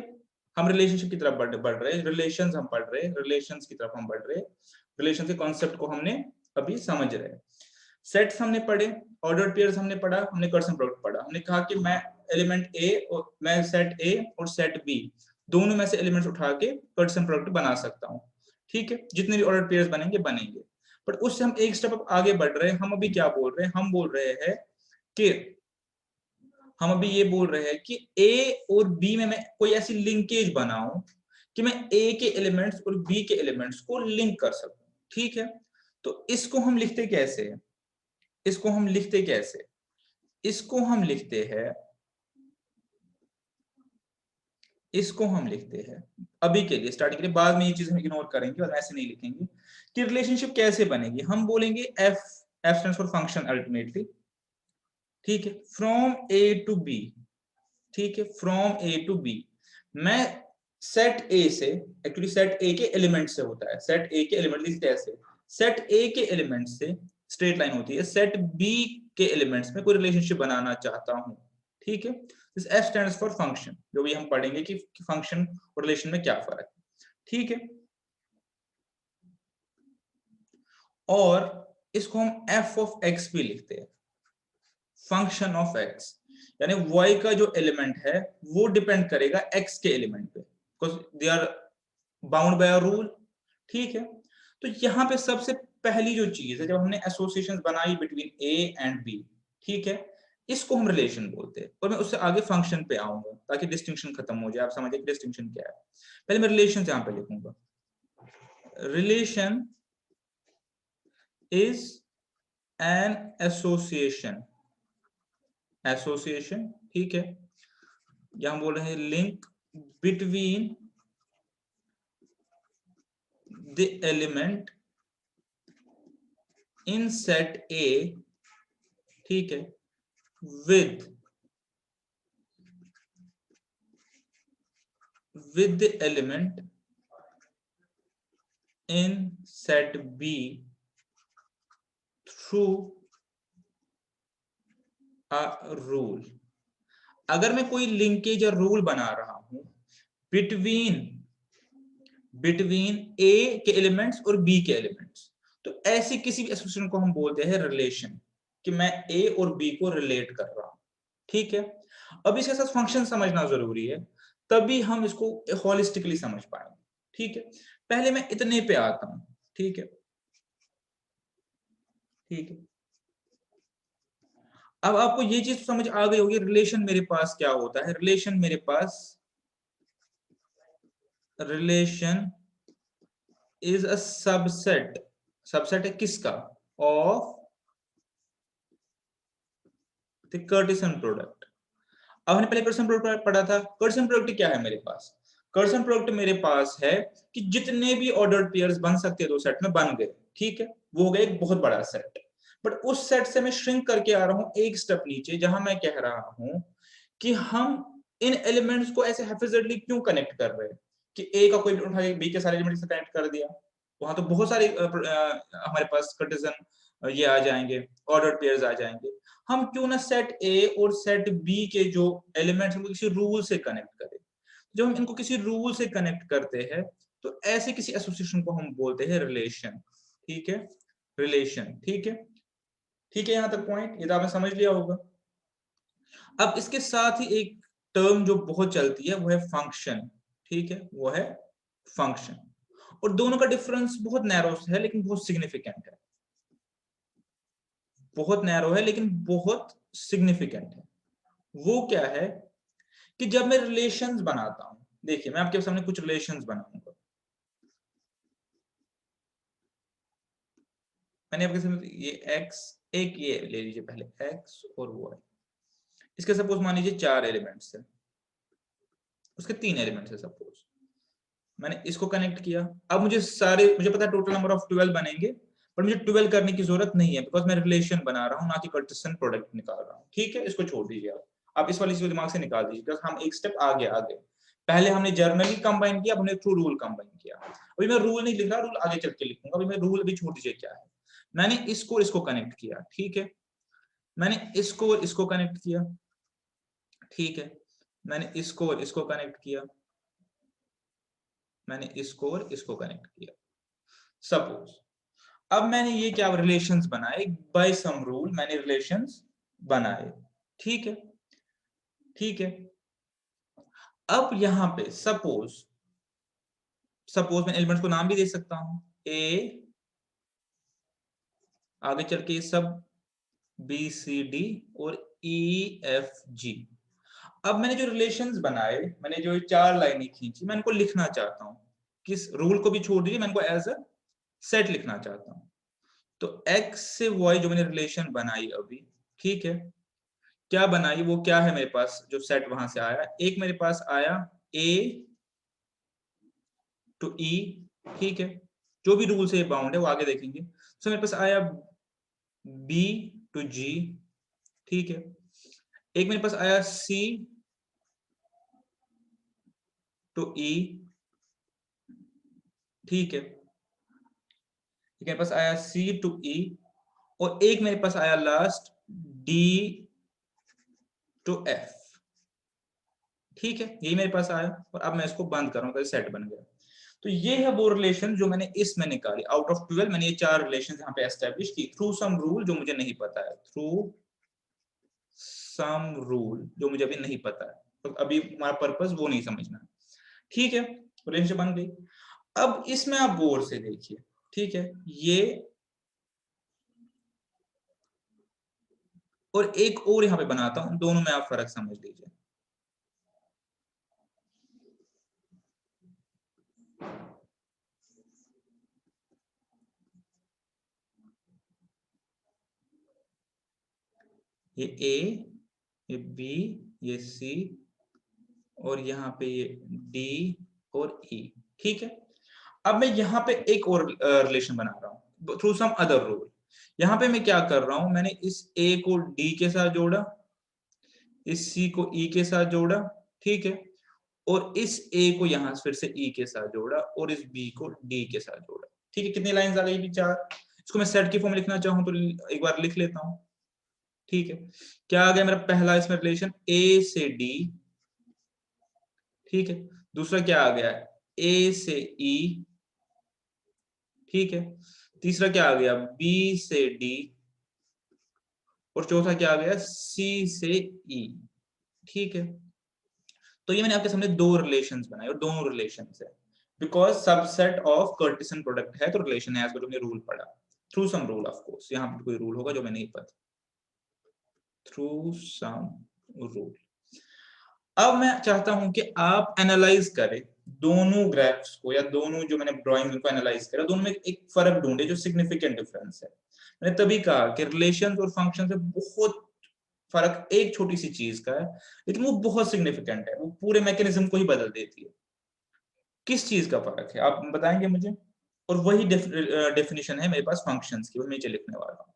S1: हम रिलेशनशिप की तरफ बढ़ रहे हैं, रिलेशंस हम पढ़ रहे हैं, रिलेशंस की तरफ हम बढ़ रहे हैं, रिलेशन के कॉन्सेप्ट को हमने अभी समझ रहे हैं। सेट्स हमने पढ़े, ऑर्डर्ड पेयर्स हमने पढ़ा, हमने कर्सन प्रोडक्ट पढ़ा। हमने कहा कि मैं एलिमेंट ए और मैं सेट ए और सेट बी दोनों में से एलिमेंट्स उठा के कर्सन प्रोडक्ट बना सकता हूं, ठीक है। जितने भी ऑर्डर्ड पेयर्स बनेंगे बनेंगे, बट उससे हम एक स्टेप आगे बढ़ रहे हैं। हम अभी क्या बोल रहे हैं, हम बोल रहे हैं कि हम अभी ये बोल रहे हैं कि ए और बी में मैं कोई ऐसी लिंकेज बनाऊं कि मैं ए के एलिमेंट्स और बी के एलिमेंट्स को लिंक कर सकूं, ठीक है। तो इसको हम लिखते कैसे हैं, इसको हम लिखते कैसे, इसको हम लिखते हैं, इसको हम लिखते हैं अभी के लिए स्टार्टिंग के लिए, बाद में ये चीज हम इग्नोर करेंगे और ऐसे नहीं लिखेंगे कि रिलेशनशिप कैसे बनेगी। हम बोलेंगे F, F stands for function ultimately, ठीक है, फ्रॉम ए टू बी, ठीक है, फ्रॉम ए टू बी। मैं सेट ए से, एक्चुअली सेट ए के एलिमेंट से होता है, सेट ए के एलिमेंट लिखते ऐसे, सेट ए के एलिमेंट से स्ट्रेट लाइन होती है, सेट बी के एलिमेंट्स में कोई रिलेशनशिप बनाना चाहता हूं, ठीक है। This F stands for function, जो भी हम पढ़ेंगे कि फंक्शन और रिलेशन में क्या फर्क है, ठीक है। और इसको हम एफ ऑफ एक्स भी लिखते हैं, फंक्शन ऑफ एक्स, यानी y का जो एलिमेंट है वो डिपेंड करेगा x के एलिमेंट पे, because they are bound by a rule, ठीक है। तो यहाँ पे सबसे पहली जो चीज है, जब हमने एसोसिएशंस बनाई बिटवीन a एंड b, ठीक है, इसको हम रिलेशन बोलते हैं। और मैं उससे आगे फंक्शन पे आऊंगा ताकि डिस्टिंक्शन खत्म हो जाए, आप समझे डिस्टिंक्शन क्या है। पहले मैं रिलेशन यहाँ पे लिखूंगा, relation is an association, association, ठीक है। यहां बोल रहे हैं link between the element in set ए, ठीक है, with the element in set B through a rule। अगर मैं कोई लिंकेज या रूल बना रहा हूं बिटवीन ए के एलिमेंट्स और बी के एलिमेंट्स, तो ऐसी किसी भी एसोसिएशन को हम बोलते हैं रिलेशन, कि मैं ए और बी को रिलेट कर रहा हूं। ठीक है, अब इसके साथ फंक्शन समझना जरूरी है, तभी हम इसको होलिस्टिकली समझ पाएंगे। ठीक है, पहले मैं इतने पे आता हूं। ठीक है, ठीक है, अब आपको ये चीज समझ आ गई होगी रिलेशन मेरे पास क्या होता है। रिलेशन मेरे पास, relation is a subset, subset है किसका, ऑफ द कार्टेशियन प्रोडक्ट। अब हमने पहले कार्टेशियन प्रोडक्ट पढ़ा था। कार्टेशियन प्रोडक्ट क्या है मेरे पास, कार्टेशियन प्रोडक्ट मेरे पास है कि जितने भी ऑर्डर्ड पेयर्स बन सकते हैं दो सेट में बन गए। ठीक है, वो हो गया एक बहुत बड़ा सेट। बट उस सेट से मैं श्रिंक करके आ रहा हूं एक स्टेप नीचे, जहां मैं कह रहा हूं कि हम इन एलिमेंट्स को ऐसे हैफिजली क्यों कनेक्ट कर रहे हैं कि ए का कोई उठा के बी के सारे एलिमेंट्स से कनेक्ट कर दिया। वहां तो बहुत सारे हमारे पास कार्टेशियन ये आ जाएंगे, ऑर्डर्ड पेयर्स आ जाएंगे। हम क्यों ना सेट ए और सेट बी के जो एलिमेंट्स उनको किसी रूल से कनेक्ट करें। जब हम इनको किसी रूल से कनेक्ट करते हैं तो ऐसे किसी एसोसिएशन को हम बोलते हैं रिलेशन। ठीक है, रिलेशन। ठीक है, ठीक है, यहां तक पॉइंट ये तो आपने समझ लिया होगा। अब इसके साथ ही एक टर्म जो बहुत चलती है वो है फंक्शन। ठीक है, वो है फंक्शन, और दोनों का डिफरेंस बहुत नैरो है लेकिन बहुत सिग्निफिकेंट है। बहुत नैरो है लेकिन बहुत सिग्निफिकेंट है। वो क्या है कि जब मैं रिलेशंस बनाता हूं, देखिए मैं आपके सामने कुछ रिलेशंस बनाऊंगा। मैंने आपके सामने ये x, एक ये ले लीजिए पहले x और y, इसके सपोज मान लीजिए 4 एलिमेंट्स है, उसके 3 एलिमेंट्स है सपोज। मैंने इसको कनेक्ट किया। अब मुझे पता है टोटल नंबर ऑफ 12 बनेंगे, पर मुझे 12 करने की जरूरत नहीं है बिकॉज मैं रिलेशन बना रहा हूं, ना कि कार्टेशियन प्रोडक्ट निकाल रहा हूं। ठीक है, इसको छोड़ दीजिए आप इस वाली चीज दिमाग से निकाल दीजिए बिकॉज हम एक स्टेप आगे पहले हमने जर्नली कंबाइन किया, अब हमने थ्रू रूल कंबाइन किया। अभी मैं रूल नहीं लिख रहा, रूल आगे चल के लिखूंगा। अभी मैं रूल अभी छोड़ दीजिए क्या है। मैंने इसको कनेक्ट किया। ठीक है, मैंने इसको कनेक्ट किया। ठीक है, मैंने इसको कनेक्ट किया। मैंने इसको कनेक्ट किया सपोज। अब मैंने ये क्या रिलेशंस बनाए बाय सम रूल, मैंने रिलेशंस बनाए। ठीक है, ठीक है, अब यहां पे सपोज मैं एलिमेंट्स को नाम भी दे सकता हूं, ए, आगे चल के सब बी सी डी और ई एफ जी। अब मैंने जो रिलेशंस बनाए, मैंने जो 4 लाइनें खींची, मैं इनको लिखना चाहता हूं। किस रूल को भी छोड़ दीजिए, मैं इनको एज अ सेट लिखना चाहता हूं। तो x से y जो मैंने रिलेशन बनाई अभी, ठीक है, क्या बनाई, वो क्या है मेरे पास जो सेट वहां से आया। एक मेरे पास आया a टू e, ठीक है, जो भी रूल से बाउंड है वो आगे देखेंगे। तो मेरे पास आया b टू g, ठीक है। एक मेरे पास आया c टू e, ठीक है। एक मेरे पास आया c टू e, और एक मेरे पास आया लास्ट d टू f। ठीक है, यही मेरे पास आया, और अब मैं इसको बंद कर रहा हूं, सेट बन गया। तो ये है वो रिलेशन जो मैंने इसमें निकाली। आउट ऑफ 12 मैंने ये 4 रिलेशन यहाँ पे एस्टेब्लिश की थ्रू सम रूल जो मुझे नहीं पता है, थ्रू सम रूल जो मुझे अभी नहीं पता है। तो अभी हमारा पर्पस वो नहीं समझना। ठीक है, रिलेशन बन गई। अब इसमें आप गौर से देखिए। ठीक है, ये और एक और यहाँ पे बनाता हूं, दोनों में आप फर्क समझ लीजिए। ये ए, ये बी, ये सी, और यहाँ पे ये डी और ई। ठीक है, अब मैं यहाँ पे एक और रिलेशन बना रहा हूँ थ्रू सम अदर रूल। यहाँ पे मैं क्या कर रहा हूँ, मैंने इस ए को डी के साथ जोड़ा, इस सी को ई के साथ जोड़ा, ठीक है, और इस ए को यहां फिर से ई के साथ जोड़ा, और इस बी को डी के साथ जोड़ा। ठीक है, कितनी लाइंस आ गई भी 4। इसको मैं सेट की फॉर्म में लिखना चाहूँ तो एक बार लिख लेता हूँ। ठीक है, क्या आ गया मेरा पहला इसमें रिलेशन ए से डी, ठीक है, दूसरा क्या आ गया ए से ई, ठीक है, तीसरा क्या आ गया बी से डी, और चौथा क्या आ गया सी से ई। ठीक है, तो ये मैंने आपके सामने दो रिलेशंस बनाए और दोनों रिलेशंस है because subset of Cartesian product है तो रिलेशन है, एज पर तुमने रूल पढ़ा through sum rule, of course यहाँ पर कोई रूल होगा जो मैं नहीं पता, थ्रू सम रूल। अब मैं चाहता हूं कि आप एनालाइज करें दोनों ग्राफ्स को या दोनों जो मैंने ड्राइंग को एनालाइज करा, दोनों में एक फर्क ढूंढे जो सिग्निफिकेंट डिफरेंस है। मैंने तभी कहा कि रिलेशंस और फंक्शन से बहुत फर्क एक छोटी सी चीज का है, लेकिन वो बहुत सिग्निफिकेंट है, वो पूरे मैकेनिज्म को ही बदल देती है। किस चीज का फर्क है आप बताएंगे मुझे? और वही डेफिनेशन है मेरे पास फंक्शंस की, वो मैं नीचे लिखने वाला हूँ।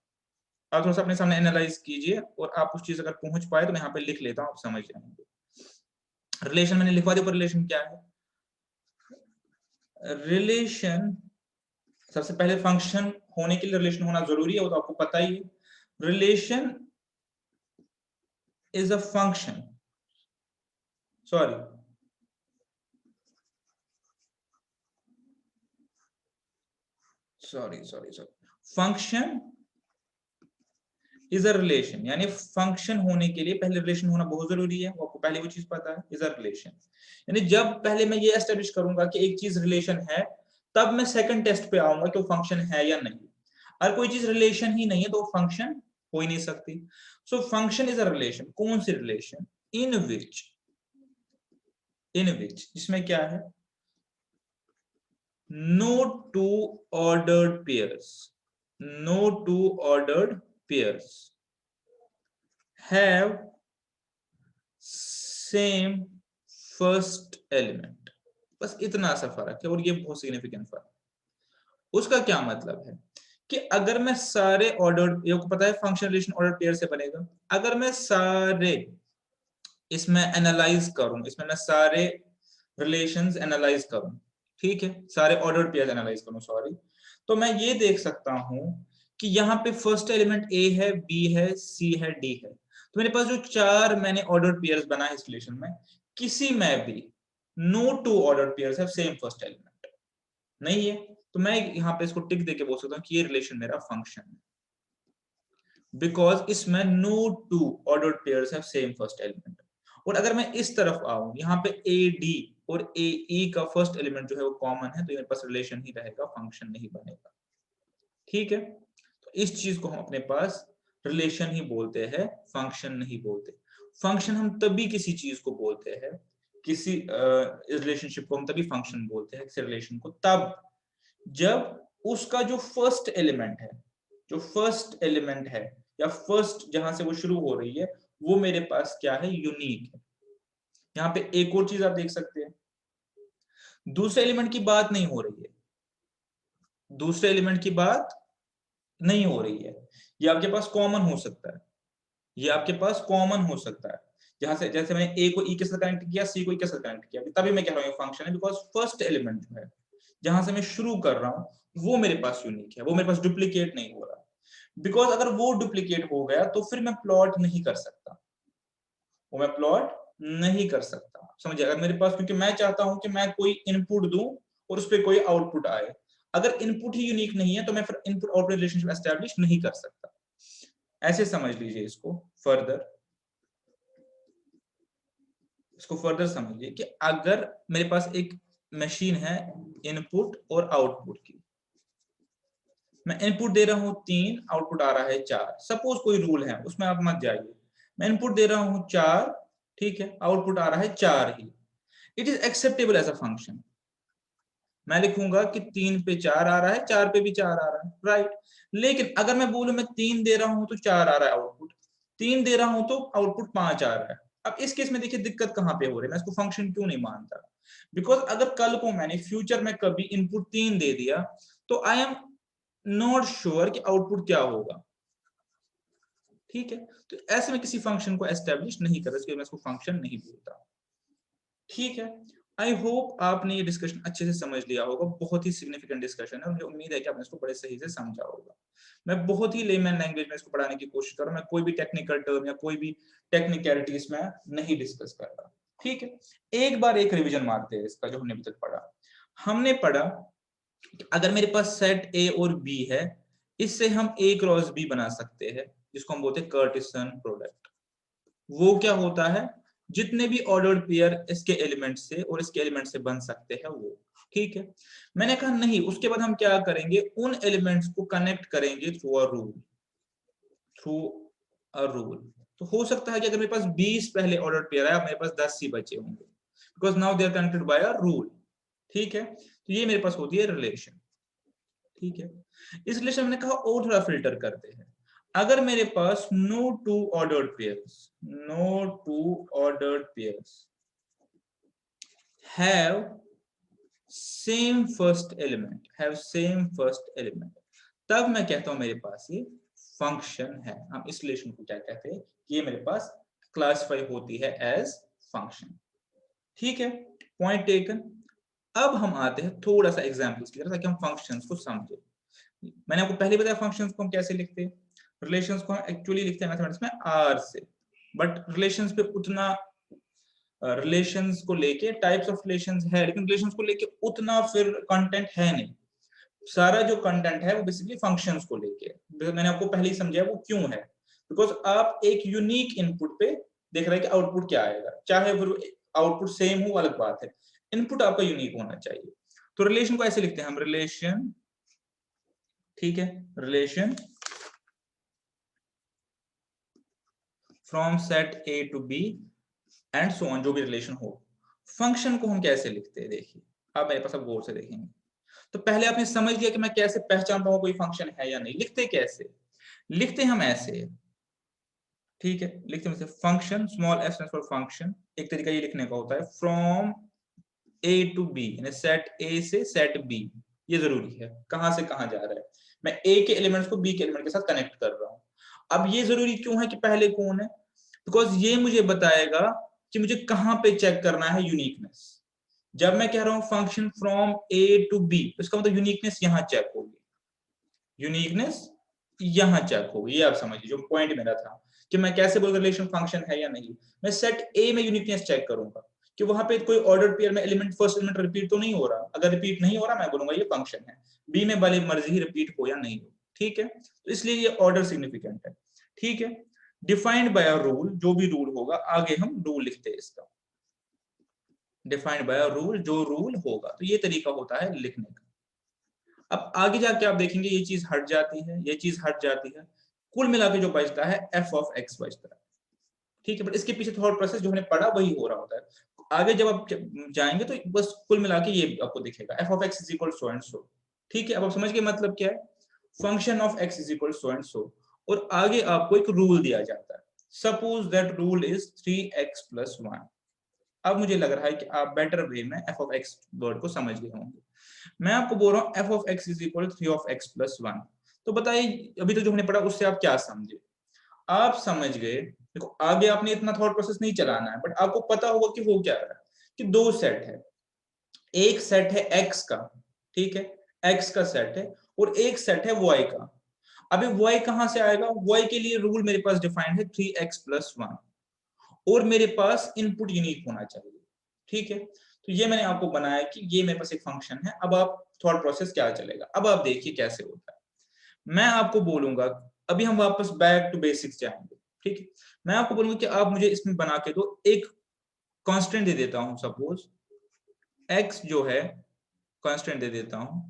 S1: आप थोड़ा सा अपने सामने एनालाइज कीजिए और आप उस चीज अगर पहुंच पाए तो मैं यहाँ पे लिख लेता हूँ, आप समझ जाएंगे। रिलेशन मैंने लिखवा दिया, पर रिलेशन क्या है? रिलेशन सबसे पहले फंक्शन होने के लिए रिलेशन होना जरूरी है, वो तो आपको पता ही है। Relation is a function, sorry function is a relation, यानी फंक्शन होने के लिए पहले रिलेशन होना बहुत जरूरी है, वो आपको पहले वो चीज पता है, इज अ रिलेशन। यानी जब पहले मैं ये एस्टेब्लिश करूंगा कि एक चीज रिलेशन है, तब मैं सेकंड टेस्ट पे आऊंगा कि वो फंक्शन है या नहीं। अगर कोई चीज रिलेशन ही नहीं है तो वो फंक्शन हो ही नहीं सकती। So function is a relation, कौन सी रिलेशन? इन विच जिसमें क्या है, no two ordered pairs, no two ordered pairs have same first element। बस इतना सा फर्क है और ये बहुत सिग्निफिकेंट फर्क। उसका क्या मतलब है कि अगर मैं सारे ऑर्डर्ड, ये को पता है फंक्शन रिलेशन ऑर्डर पेयर से बनेगा, अगर मैं सारे इसमें एनालाइज करूं, इसमें मैं सारे रिलेशंस एनालाइज करूं, ठीक है, सारे ऑर्डर्ड पेयर्स एनालाइज करूं, सॉरी, तो मैं ये देख सकता हूं कि यहाँ पे फर्स्ट एलिमेंट ए है, बी है, सी है, डी है। तो मेरे पास जो चार मैंने ऑर्डर्ड पेयर्स बनाए इस रिलेशन में, किसी में भी no two ordered pairs have same first element नहीं है, तो मैं यहाँ पे इसको टिक देके बोल सकता हूँ कि ये रिलेशन मेरा फंक्शन है, बिकॉज इसमें no two ordered pairs have same first element. और अगर मैं इस तरफ आऊं, यहाँ पे ए डी और ए ई का फर्स्ट एलिमेंट जो है वो कॉमन है, तो मेरे पास रिलेशन ही रहेगा, फंक्शन नहीं बनेगा। ठीक है, तो इस चीज को हम अपने पास रिलेशन ही बोलते हैं, फंक्शन नहीं बोलते। फंक्शन हम तभी किसी चीज को बोलते हैं, किसी रिलेशनशिप को हम तभी फंक्शन बोलते हैं, किसी रिलेशन को तब जब उसका जो फर्स्ट एलिमेंट है, जो फर्स्ट एलिमेंट है या फर्स्ट जहां से वो शुरू हो रही है, वो मेरे पास क्या है, यूनिक है। यहाँ पे एक और चीज आप देख सकते हैं, दूसरे एलिमेंट की बात नहीं हो रही है, दूसरे एलिमेंट की बात नहीं हो रही है, ये आपके पास कॉमन हो सकता है, ये आपके पास कॉमन हो सकता है, जहां से जैसे मैंने ए को ई के साथ कनेक्ट किया, सी को ई के साथ कनेक्ट किया, तभी मैं कह रहा हूँ फंक्शन है, बिकॉज फर्स्ट एलिमेंट जो है जहां से मैं शुरू कर रहा हूं वो मेरे पास यूनिक है, वो मेरे पास डुप्लीकेट नहीं हो रहा। बिकॉज अगर वो डुप्लीकेट हो गया तो फिर मैं प्लॉट नहीं कर सकता, वो मैं प्लॉट नहीं कर सकता, समझिए। अगर मेरे पास, क्योंकि मैं चाहता हूं कि मैं कोई इनपुट दूं और उस पर कोई आउटपुट आए, अगर इनपुट ही यूनिक नहीं है तो मैं फिर इनपुट आउटपुट रिलेशनशिप एस्टैब्लिश नहीं कर सकता। ऐसे समझ लीजिए इसको फर्दर, इसको फर्दर समझिए कि अगर मेरे पास एक मशीन है इनपुट और आउटपुट की, मैं इनपुट दे रहा हूं 3, आउटपुट आ रहा है 4, सपोज कोई रूल है उसमें आप मत जाइए, मैं इनपुट दे रहा हूं 4, ठीक है, आउटपुट आ रहा है 4 ही, it is acceptable as a function. मैं लिखूंगा कि 3 पे 4 आ रहा है, 4 पे भी 4 आ रहा है, राइट। लेकिन अगर मैं बोलूं मैं 3 दे रहा हूं तो 4 आ रहा है आउटपुट, 3 दे रहा हूं तो आउटपुट 5 आ रहा है। अब इस केस में देखिए दिक्कत कहां पे हो रही है, मैं इसको फंक्शन क्यों नहीं मानता? बिकॉज अगर कल को मैंने फ्यूचर में कभी इनपुट 3 दे दिया तो आई एम नॉट श्योर कि आउटपुट क्या होगा, ठीक है। तो ऐसे में किसी फंक्शन को एस्टेब्लिश नहीं कर, इसलिए मैं इसको फंक्शन नहीं बोलता, ठीक है। आई होप आपने ये डिस्कशन अच्छे से समझ लिया होगा, बहुत ही सिग्निफिकेंट डिस्कशन है, मुझे उम्मीद है कि आपने इसको बड़े सही से समझा होगा। मैं बहुत ही लेमैन लैंग्वेज में इसको पढ़ाने की कोशिश कर रहा हूँ, मैं कोई भी टेक्निकल टर्म या कोई भी टेक्निकलिटी इसमें नहीं डिस्कस कर रहा। ठीक है, एक बार एक रिवीजन मारते हैं इसका जो हमने अभी तक पढ़ा। हमने पढ़ा कि अगर मेरे पास सेट ए और बी है, इससे हम ए क्रॉस बी बना सकते हैं, जिसको हम बोलते हैं कर्टिसन प्रोडक्ट। वो क्या होता है, जितने भी ऑर्डर्ड पेयर इसके एलिमेंट से और इसके एलिमेंट से बन सकते हैं वो। ठीक है, मैंने कहा नहीं, उसके बाद हम क्या करेंगे, उन एलिमेंट्स को कनेक्ट करेंगे through a rule, through a rule. तो हो सकता है कि अगर मेरे पास 20 पहले ऑर्डर पेयर आया, मेरे पास 10 ही बचे होंगे, because now they are connected by a rule. ठीक है, तो ये मेरे पास होती है रिलेशन। ठीक है, इस रिलेशन में कहा और थोड़ा फिल्टर करते हैं। अगर मेरे पास no two ordered pairs have same first element, तब मैं कहता हूं मेरे पास ये फंक्शन है। हम इस रिलेशन को क्या कहते हैं, ये मेरे पास क्लासिफाई होती है एज फंक्शन। ठीक है, पॉइंट टेकन। अब हम आते हैं थोड़ा सा एग्जांपल्स की तरफ, ताकि हम फंक्शंस को समझे। मैंने आपको पहले बताया फंक्शंस को हम कैसे लिखते हैं, रिलेशंस को हम एक्चुअली लिखते हैं मैथमेटिक्स में आर से, बट रिलेशंस पे उतना रिलेशंस को लेके टाइप्स ऑफ रिलेशंस है, लेकिन रिलेशंस को लेके उतना फिर कंटेंट है नहीं। सारा जो कंटेंट है वो बेसिकली फंक्शंस को लेके, मैंने आपको पहले ही समझाया वो क्यों है, बिकॉज आप एक यूनिक इनपुट पे देख रहे हैं कि आउटपुट क्या आएगा, चाहे फिर आउटपुट सेम हो अलग बात है, इनपुट आपका यूनिक होना चाहिए। तो रिलेशन को ऐसे लिखते हैं हम, रिलेशन, ठीक है, relation from set A to B and so on, जो भी रिलेशन हो। फंक्शन को हम कैसे लिखते हैं, देखिए आप मेरे पास अब गौर से देखेंगे। तो पहले आपने समझ लिया कि मैं कैसे पहचान पाऊंगा कोई फंक्शन है या नहीं। लिखते कैसे, लिखते हम ऐसे, ठीक है, लिखते हैं function, small F stands for function. एक तरीका ये लिखने का होता है फ्रॉम ए टू बी, यानी सेट ए से सेट बी। ये जरूरी है, कहां से कहां जा रहा है, मैं ए के एलिमेंट्स को बी के एलिमेंट के साथ कनेक्ट कर रहा हूं। अब ये जरूरी क्यों है कि पहले कौन है, बिकॉज ये मुझे बताएगा कि मुझे कहां पे चेक करना है यूनिकनेस। जब मैं कह रहा हूं function from A to B, इसका मतलब यूनिकनेस यहां चेक होगी, यूनिकनेस यहां चेक होगी। ये आप समझिए जो पॉइंट मेरा था, कि मैं कैसे बोलूंगा रिलेशन फंक्शन है या नहीं। मैं सेट ए में यूनिकनेस चेक करूंगा कि वहां पे कोई ऑर्डर पेयर में एलिमेंट फर्स्ट एलिमेंट रिपीट तो नहीं हो रहा। अगर रिपीट नहीं हो रहा, मैं बोलूंगा ये फंक्शन है। बी में भले मर्जी ही रिपीट हो या नहीं हो। ठीक है, तो इसलिए ये ऑर्डर सिग्निफिकेंट है। ठीक है, डिफाइंड बाय अ रूल, जो भी रूल होगा, आगे हम रूल लिखते हैं इसका, डिफाइंड बाय अ रूल, जो रूल होगा। तो ये तरीका होता है लिखने का। अब आगे जाके आप देखेंगे ये चीज हट जाती है, ये चीज हट जाती है, कुल मिला के जो बचता है एफ ऑफ एक्स बचता है। ठीक है, बट इसके पीछे थॉट प्रोसेस जो हमने पढ़ा वही हो रहा होता है। आगे जब आप जाएंगे तो बस कुल मिला के ये आपको दिखेगा, F of X is equal so and so. ठीक है, अब आप समझ गए मतलब क्या है, function of X is equal so and so, और आगे आपको एक रूल दिया जाता है, suppose that rule is 3x+1। अब मुझे लग रहा है कि आप बेटर वे में एफ ऑफ एक्स वर्ड को समझ गए होंगे। मैं आपको बोल रहा हूँ F of X is equal 3x+1। तो बताइए अभी तो जो हमने पढ़ा उससे आप क्या समझे, आप समझ गए। देखो आगे आपने इतना थॉट प्रोसेस नहीं चलाना है, बट आपको पता होगा कि हो क्या रहा है, कि दो सेट है, एक सेट है एक्स का, ठीक है, एक्स का सेट है, और एक सेट है वाई का। अभी वाई कहां से आएगा, वाई के लिए रूल मेरे पास डिफाइंड है 3x+1, और मेरे पास इनपुट यूनिक होना चाहिए। ठीक है, तो ये मैंने आपको बनाया कि ये मेरे पास एक फंक्शन है। अब आप थॉट प्रोसेस क्या चलेगा, अब आप देखिए कैसे होता है। मैं आपको बोलूंगा, अभी हम वापस बैक टू बेसिक्स जाएंगे। ठीक है, मैं आपको बोलूंगा कि आप मुझे इसमें बना के दो, एक कांस्टेंट दे देता हूं, सपोज x जो है कांस्टेंट दे देता हूं,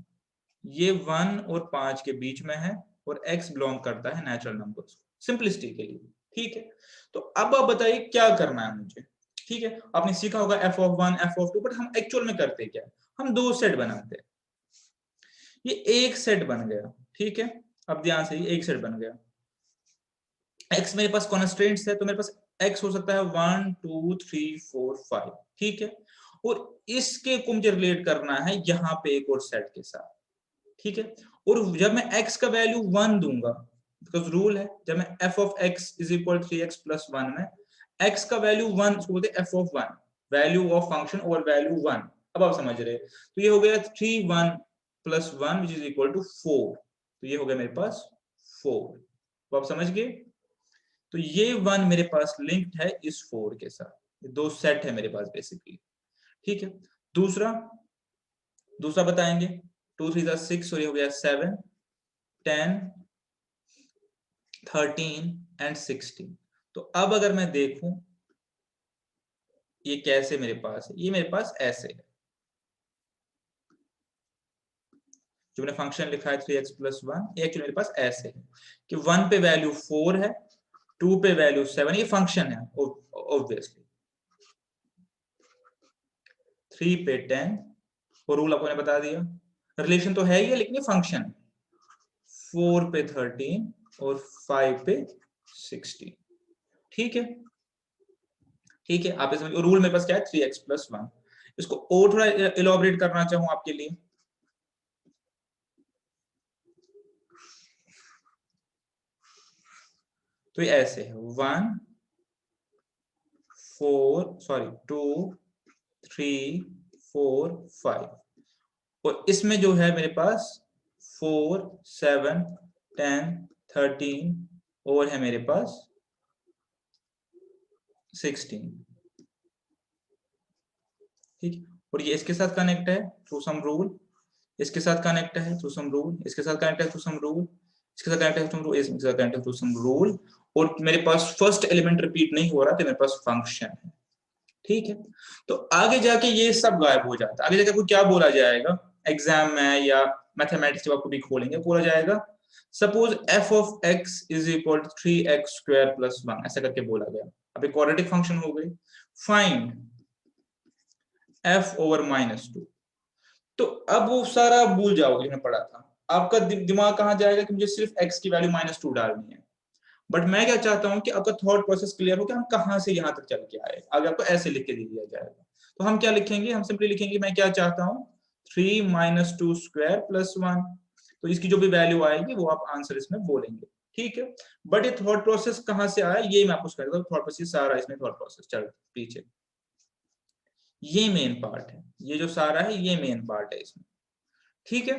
S1: ये 1 और 5 के बीच में है, और x बिलोंग करता है नेचुरल नंबर्स, सिंपलिसिटी के लिए। ठीक है, तो अब आप बताइए क्या करना है मुझे। ठीक है, आपने सीखा होगा f(1), f(2), बट हम एक्चुअल में करते क्या, हम दो सेट बनाते हैं। ये एक सेट बन गया, ठीक है, अब ध्यान से, एक सेट बन गया। x मेरे पास कॉन्स्टेंट्स है, तो मेरे पास x हो सकता है 1 2 3 4 5। ठीक है, और इसके को मुझे रिलेट करना है यहाँ पे एक और सेट के साथ। ठीक है, और जब मैं x का वैल्यू 1 दूंगा, बिकॉज रूल है, जब मैं f of x is equal 3x+1 में x का वैल्यू 1, उसको बोलते हैं f of 1, value of function over value 1। अब आप समझ रहे, तो ये हो गया 3 1 plus 1 which is equal to 4, तो ये हो गया मेरे पास 4। तो आप समझ गए, तो ये 1 मेरे पास लिंक्ड है इस 4 के साथ, ये दो सेट है मेरे पास बेसिकली। ठीक है, दूसरा बताएंगे, 2 3 6 और ये हो गया 7 10 13 एंड 16। तो अब अगर मैं देखूं ये कैसे मेरे पास है, ये मेरे पास ऐसे है, जो मैंने फंक्शन लिखा है 3x प्लस 1, ये एक्चुअली मेरे पास ऐसे है कि 1 पे वैल्यू 4 है, 2 पे वैल्यू 7, ये फंक्शन है ऑब्वियसली, 3 पे 10 और रूल आपको मैंने बता दिया, रिलेशन तो है ही है लेकिन ये फंक्शन, 4 पे 13 और 5 पे 16। ठीक है, ठीक है, आप इसमें रूल मेरे पास क्या है 3x प्लस 1। इसको और थोड़ा इलॉबरेट करना चाहूं आपके लिए, तो ये ऐसे है 1 4 सॉरी 2 3 4 5, और इसमें जो है मेरे पास 4 7 10 13 और है मेरे पास 16। ठीक, और ये इसके साथ कनेक्ट है थ्रू सम रूल, इसके साथ कनेक्ट है थ्रू सम रूल, इसके साथ कनेक्ट है थ्रू सम रूल, इसके साथ कनेक्ट है थ्रू रूल, इसके साथ कनेक्ट है थ्रू सम रूल, और मेरे पास फर्स्ट एलिमेंट रिपीट नहीं हो रहा, तो मेरे पास फंक्शन है। ठीक है, तो आगे जाके ये सब गायब हो जाता है, आगे जाके आपको क्या बोला जाएगा एग्जाम में या मैथमेटिक्स जब आपको भी खोलेंगे, बोला जाएगा suppose f of x is equal to 3x square plus 1, ऐसा करके बोला गया। अब एक क्वाड्रेटिक फंक्शन हो गई, फाइंड f ओवर -2। तो अब वो सारा भूल जाओगे जो मैं पढ़ा था, आपका दिमाग कहां जाएगा कि मुझे सिर्फ x की वैल्यू -2 डालनी है। बट मैं क्या चाहता हूं कि आपका थॉट प्रोसेस क्लियर हो कि हम कहां से यहां तक चल के आए, आगे आपको ऐसे लिख के दे दिया जाएगा। तो हम क्या लिखेंगे, हम सिंपली लिखेंगे मैं क्या चाहता हूं 3 - 2 स्क्वायर प्लस 1, तो इसकी जो भी वैल्यू आएगी वो आप आंसर इसमें बोलेंगे। ठीक है, बट ये थॉट प्रोसेस कहां से आया ये मैं आपको कहता हूं, थॉट प्रोसेस सारा इसमें थॉट प्रोसेस चल पीछे, ये मेन पार्ट है, ये जो सारा है ये मेन पार्ट है इसमें। ठीक है,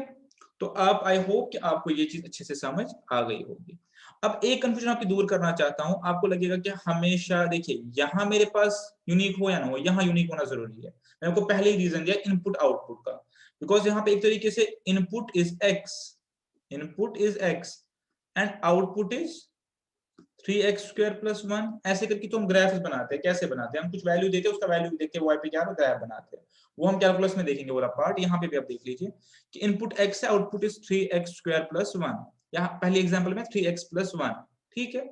S1: तो आप आई होप कि आपको ये चीज अच्छे से समझ आ गई होगी। अब एक कंफ्यूजन आपकी दूर करना चाहता हूं, आपको लगेगा कि हमेशा देखिए यहां मेरे पास यूनिक हो या ना हो, यहां यूनिक होना जरूरी है। मैंने आपको पहले ही रीजन दिया इनपुट आउटपुट का, बिकॉज यहाँ पे एक तरीके से input is x and output is 3x square plus 1, ऐसे करके तो हम ग्राफ बनाते हैं। कैसे बनाते हैं, हम कुछ वैल्यू देते हैं, उसका वैल्यू देख के वाई पे क्या ग्राफ बनाते हैं, वो हम कैलकुलस में देखेंगे वाला पार्ट। यहाँ पे भी आप देख लीजिए कि इनपुट x है, output is 3x square plus 1, यहाँ पहले एग्जांपल में 3x प्लस 1। ठीक है,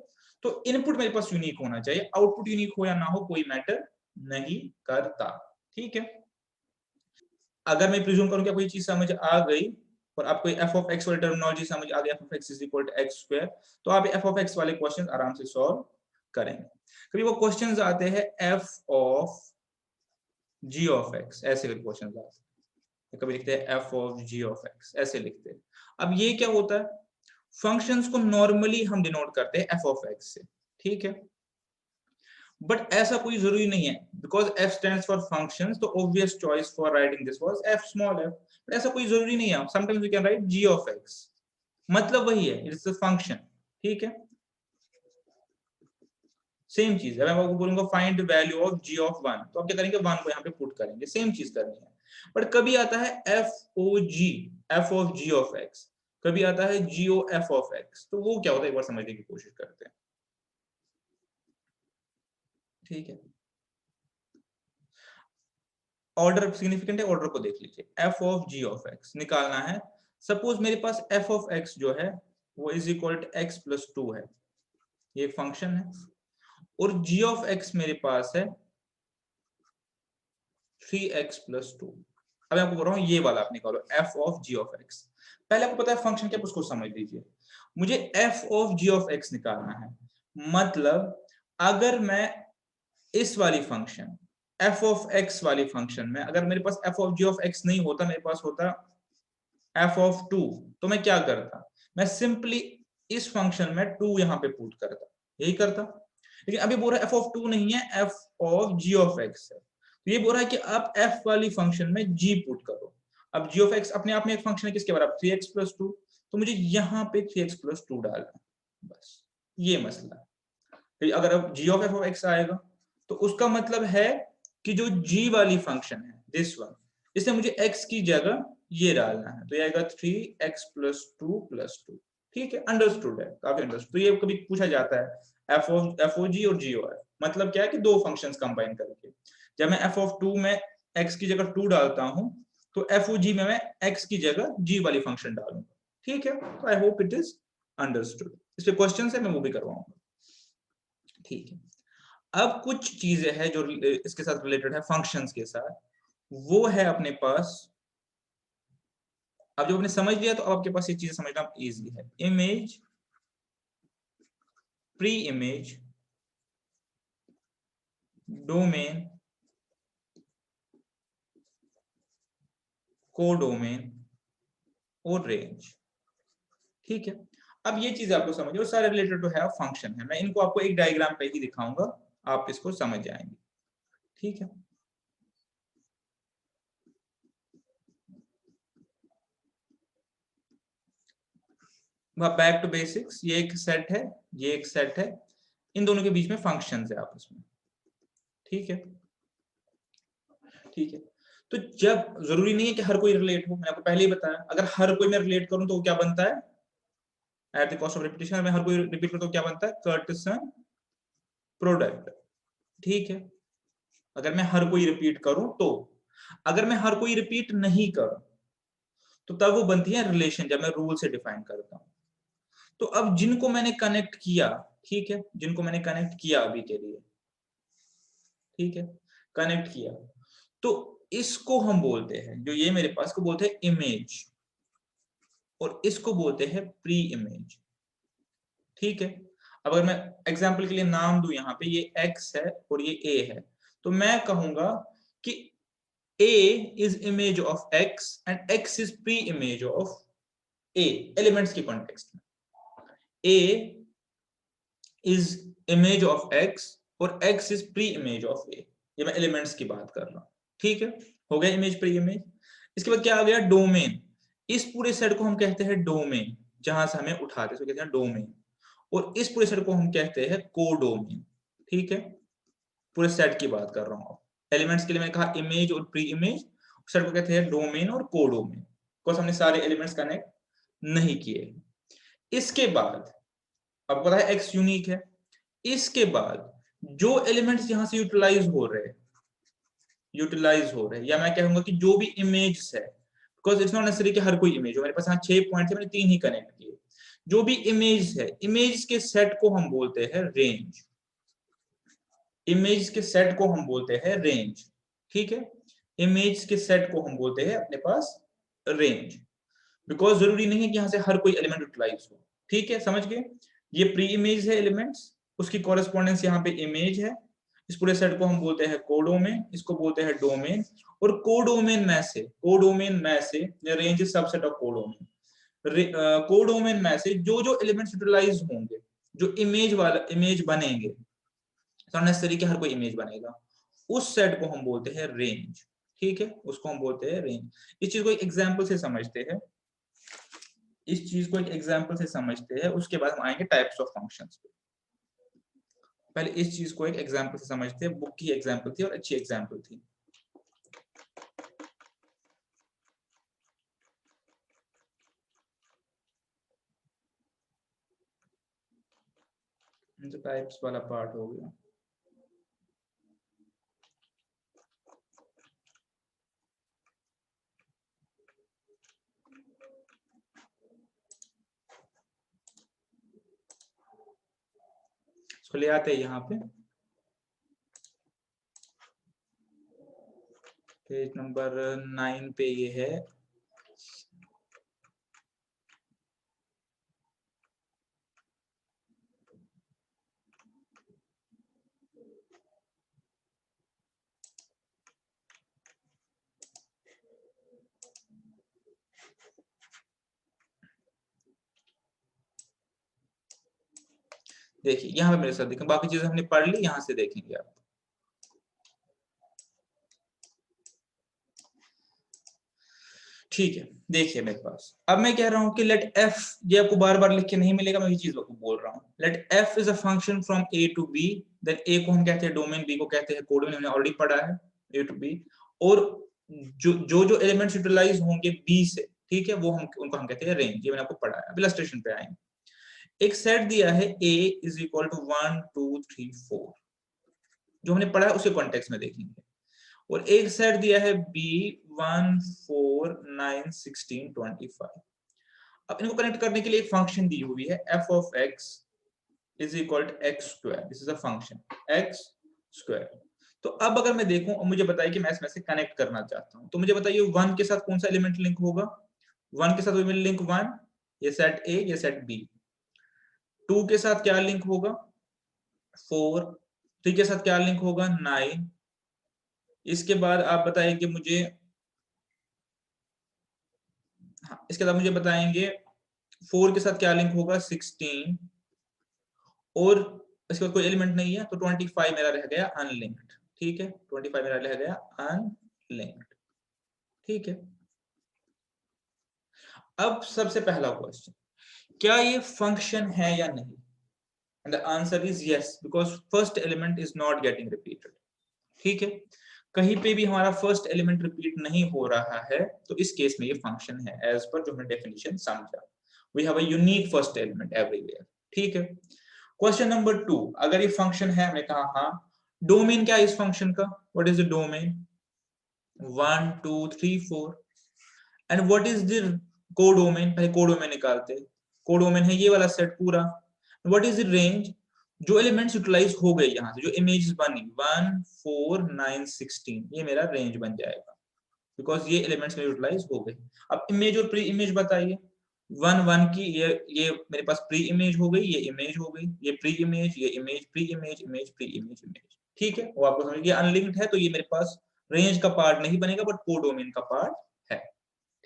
S1: तो इनपुट मेरे पास यूनिक होना चाहिए, आउटपुट यूनिक हो या ना हो कोई मैटर नहीं करता। ठीक है, अगर मैं प्रिज्यूम करूं कि आपको ये चीज समझ आ गई और आपको f ऑफ x वाली टर्मिनोलॉजी समझ आ गई, f of x is equal to x square, तो आप f ऑफ x वाले क्वेश्चंस आराम से सॉल्व करेंगे। कभी वो क्वेश्चंस आते हैं f of g of x, ऐसे करके क्वेश्चंस आते हैं, कभी लिखते हैं f of g of x, ऐसे लिखते हैं। अब ये क्या होता है, फंक्शंस को नॉर्मली हम डिनोट करते हैं f ऑफ x से। ठीक है, बट ऐसा कोई जरूरी नहीं है, because f stands for functions, तो obvious choice for writing this was f small f, but ऐसा कोई जरूरी नहीं है, sometimes we can write g of x, मतलब वही है, इट्स अ फंक्शन। ठीक है, सेम चीज है, मैं आपको बोलूंगा find value of g of 1, तो आप क्या करेंगे 1 को यहाँ पे पुट करेंगे, सेम चीज करनी है। बट कभी आता है f of g of x, कभी आता है g o f of x, तो वो क्या होता है एक बार समझने की कोशिश करते हैं। ठीक है, ऑर्डर सिग्निफिकेंट है, ऑर्डर को देख लीजिए, f of g of x निकालना है। सपोज मेरे पास f ऑफ x जो है वो is equal to x plus 2 है, ये एक फंक्शन है, और g ऑफ x मेरे पास है 3x प्लस 2। अब मैं आपको बोल रहा हूँ ये वाला आप निकालो f of g of x, पहले आपको पता है फंक्शन क्या, उसको समझ लीजिए। मुझे f of g of x निकालना है, मतलब अगर मैं इस वाली फंक्शन f ऑफ x वाली फंक्शन में अगर मेरे पास f of g of x नहीं होता, मेरे पास होता f ऑफ 2, तो मैं क्या करता, मैं सिंपली इस फंक्शन में 2 यहां पे पुट करता, यही करता। लेकिन अभी बोल रहा है f ऑफ 2 नहीं है, f of g of x है, तो ये बोल रहा है कि आप f वाली फंक्शन में g पुट करो। अब g ऑफ x अपने आप में एक फंक्शन है किसके बराबर 3x प्लस 2, तो मुझे यहाँ पे 3x प्लस 2 डालना है, बस ये मसला है। तो अगर अब g of f of x आएगा तो उसका मतलब है कि जो g वाली फंक्शन है दिस वन, इसमें मुझे x की जगह ये डालना है, तो ये आएगा 3x प्लस 2 प्लस 2। ठीक है, अंडरस्टूड है, काफी अंडरस्टूड। तो ये कभी पूछा जाता है f ऑफ g और g ऑफ f, मतलब क्या है कि दो फंक्शंस कंबाइन करके जब मैं f ऑफ 2 में x की जगह 2 डालता हूं तो f ऑफ g में मैं x की जगह g वाली फंक्शन डालूंगा। ठीक है, तो I hope it is understood. इस पे क्वेश्चन है, मैं वो भी करवाऊंगा। ठीक है, अब कुछ चीजें हैं जो इसके साथ रिलेटेड है, फंक्शंस के साथ, वो है अपने पास। अब जब आपने समझ लिया तो अब आपके पास ये चीजें समझना इजी है। Image, pre image, domain, codomain और रेंज। ठीक है, अब ये चीज आपको समझ, और सारे रिलेटेड टू है फंक्शन है। मैं इनको आपको एक डायग्राम पे ही दिखाऊंगा, आप इसको समझ जाएंगे। ठीक है, बैक टू बेसिक्स, ये एक सेट है, ये एक सेट है, इन दोनों के बीच में फंक्शंस है आपस में। ठीक है, ठीक है, तो जब जरूरी नहीं है कि हर कोई रिलेट हो, मैंने आपको पहले ही बताया, अगर हर कोई मैं रिलेट करूं तो क्या बनता है, at the cost of repetition, मैं हर कोई रिपीट करता हूं तो क्या बनता है, कर्टिसन प्रोडक्ट। ठीक है, अगर मैं हर कोई रिपीट करूं तो, अगर मैं हर कोई रिपीट नहीं करूं तो तब वो बनती है रिलेशन, जब मैं रूल से डिफाइन करता हूं। तो अब जिनको मैंने कनेक्ट किया, ठीक है, जिनको मैंने कनेक्ट किया अभी के लिए, ठीक है, कनेक्ट किया, तो इसको हम बोलते हैं, जो ये मेरे पास को बोलते हैं इमेज, और इसको बोलते हैं प्री इमेज। ठीक है, अब अगर मैं एग्जांपल के लिए नाम दूं, यहाँ पे ये x है और ये a है, तो मैं कहूंगा कि a is image of x and x is pre image of a, elements के कॉन्टेक्स्ट में a is image of x और x is pre image of a, ये मैं एलिमेंट्स की बात कर रहा हूं। ठीक है, हो गया इमेज प्री इमेज। इसके बाद क्या आ गया, डोमेन। इस पूरे सेट को हम कहते हैं डोमेन, जहां से हमें उठाते हैं कहते हैं डोमेन, और इस पूरे सेट को हम कहते हैं कोडोमेन। ठीक है, पूरे सेट की बात कर रहा हूं। एलिमेंट्स के लिए मैंने कहा इमेज और प्री इमेज, सेट को कहते हैं डोमेन और कोडोमेन, बिकॉज हमने सारे एलिमेंट्स कनेक्ट नहीं किए। इसके बाद अब पता है एक्स यूनिक है, इसके बाद जो एलिमेंट्स यहां से यूटिलाइज हो रहे हैं, या मैं कहूंगा कि जो भी इमेज है, बिकॉज इट्स नॉट नेसेसरी कि हर कोई इमेज हो, मेरे पास यहाँ 6 पॉइंट थे, मैंने 3 ही कनेक्ट किए। जो भी इमेज है, इमेज के सेट को हम बोलते हैं रेंज, इमेज के सेट को हम बोलते हैं रेंज। ठीक है, इमेज के सेट को हम बोलते हैं अपने पास रेंज, बिकॉज जरूरी नहीं है कि यहां से हर कोई एलिमेंट यूटिलाइज हो। ठीक है, समझ गए, ये प्री इमेज है एलिमेंट्स, उसकी कॉरेस्पॉन्डेंस यहाँ पे इमेज है, इस पूरे सेट को हम बोलते हैं कोडोमेन, इसको बोलते हैं डोमेन, और कोडोमेन में से range is subset of codomain. Codomain में से जो जो एलिमेंट्स यूटिलाइज होंगे, जो इमेज वाला इमेज बनेंगे, नेसेसरी कि हर कोई इमेज बनेगा, उस सेट को हम बोलते हैं रेंज। ठीक है, उसको हम बोलते हैं रेंज। इस चीज को एक एग्जांपल से समझते हैं, इस चीज को एक एग्जांपल से समझते हैं, उसके बाद हम आएंगे टाइप्स ऑफ फंक्शंस पे। पहले इस चीज को एक एग्जांपल से समझते हैं, बुक की एग्जांपल थी और अच्छी एग्जांपल थी। तो टाइप्स वाला पार्ट हो गया। इसको ले आते हैं यहाँ पे, पेज नंबर 9 पे ये है। देखिए यहाँ पे मेरे साथ देखें, बाकी चीजें हमने पढ़ ली, यहाँ से देखेंगे आप। ठीक है, देखिए मेरे पास अब मैं कह रहा हूं कि लेट एफ, ये आपको बार बार लिख के नहीं मिलेगा, मैं ये चीज आपको बोल रहा हूं, let F is a function from A to B, then A को हम कहते हैं डोमेन, बी को कहते हैं कोडोमेन, हमने ऑलरेडी पढ़ा है ए टू बी, और जो एलिमेंट्स यूटिलाइज होंगे बी से, ठीक है, वो हम उनको हम कहते हैं रेंज, ये मैंने आपको पढ़ा है। अब इलस्ट्रेशन पे आएंगे। एक सेट दिया है a इज इक्वल टू 1 2 3 4, जो हमने पढ़ा है उसे कॉन्टेक्स्ट में देखेंगे, और एक सेट दिया है b 1 4 9 16 25। अब इनको कनेक्ट करने के लिए एक फंक्शन दी हुई है f of x is equal to X square, this is a function X square. तो अब अगर मैं देखूं और मुझे बताइए कि मैं इसमें से कनेक्ट करना चाहता हूं, तो मुझे बताइए 1 के साथ कौन सा एलिमेंट लिंक होगा? 1 के साथ एलिमेंट लिंक 1, ये सेट a, ये सेट b। 2 के साथ क्या लिंक होगा? 4। 3 के साथ क्या लिंक होगा? 9। इसके बाद आप बताएंगे मुझे, हाँ, इसके बाद मुझे बताएंगे 4 के साथ क्या लिंक होगा? 16। और इसके बाद कोई एलिमेंट नहीं है, तो 25 मेरा रह गया अनलिंक्ड। ठीक है, 25 मेरा रह गया अनलिंक्ड। ठीक है, अब सबसे पहला क्वेश्चन, क्या ये फंक्शन है या नहीं? And the answer is yes, because first element is not getting repeated. ठीक है, कहीं पे भी हमारा फर्स्ट एलिमेंट रिपीट नहीं हो रहा है, तो इस केस में ये फंक्शन है, एज पर जो हमने डेफिनेशन समझा। We have a unique first element everywhere. ठीक है, क्वेश्चन नंबर 2, अगर ये फंक्शन है, हमने कहा हाँ, डोमेन क्या है इस फंक्शन का? What is the domain? 1 2 3 4। And what is the codomain? पहले कोडोमेन निकालते हैं। कोडोमेन है ये वाला सेट पूरा। What is the range? जो एलिमेंट्स यूटिलाइज हो गए यहां से, जो इमेजेस बनी 1 4 9 16, ये मेरा रेंज बन जाएगा, बिकॉज ये एलिमेंट्स में यूटिलाइज हो गए। अब इमेज और प्री इमेज बताइए। 1 1 की ये मेरे पास प्री इमेज हो गई, ये इमेज हो गई, ये प्री इमेज, ये image, pre image, image, pre image, image. ठीक है, वो आपको समझ, ये अनलिंक्ड है, तो ये मेरे पास रेंज का पार्ट नहीं बनेगा, बट कोडोमेन का पार्ट है।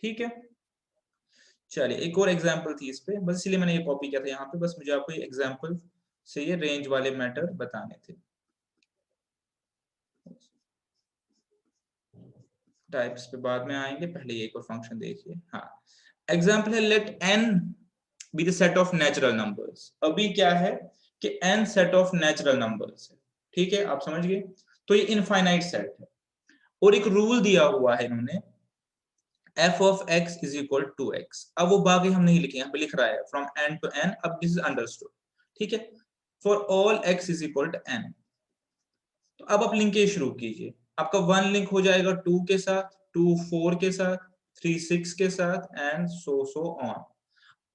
S1: ठीक है, चलिए एक और एग्जांपल थी इस पे, बस इसलिए मैंने ये कॉपी किया था यहाँ पे, बस मुझे आपको एग्जांपल से ये रेंज वाले मैटर बताने थे। टाइप्स पे बाद में आएंगे, पहले एक और फंक्शन देखिए। हाँ, एग्जांपल है let n be the set of natural numbers. अभी क्या है कि n set of natural numbers है। ठीक है, आप समझ गए, तो ये इनफाइनाइट सेट है, और एक रूल दिया हुआ है इन्होंने, f of x is equal to x। अब वो बाकी हम नहीं लिखेंगे, यहाँ पे लिख रहा है from n to n, अब दिस इज अंडरस्टूड। ठीक है, for all x is equal to n। तो अब आप लिंकेज शुरू कीजिए, आपका 1 लिंक हो जाएगा 2 के साथ, 2 4 के साथ, 3 6 के साथ, एंड सो ऑन।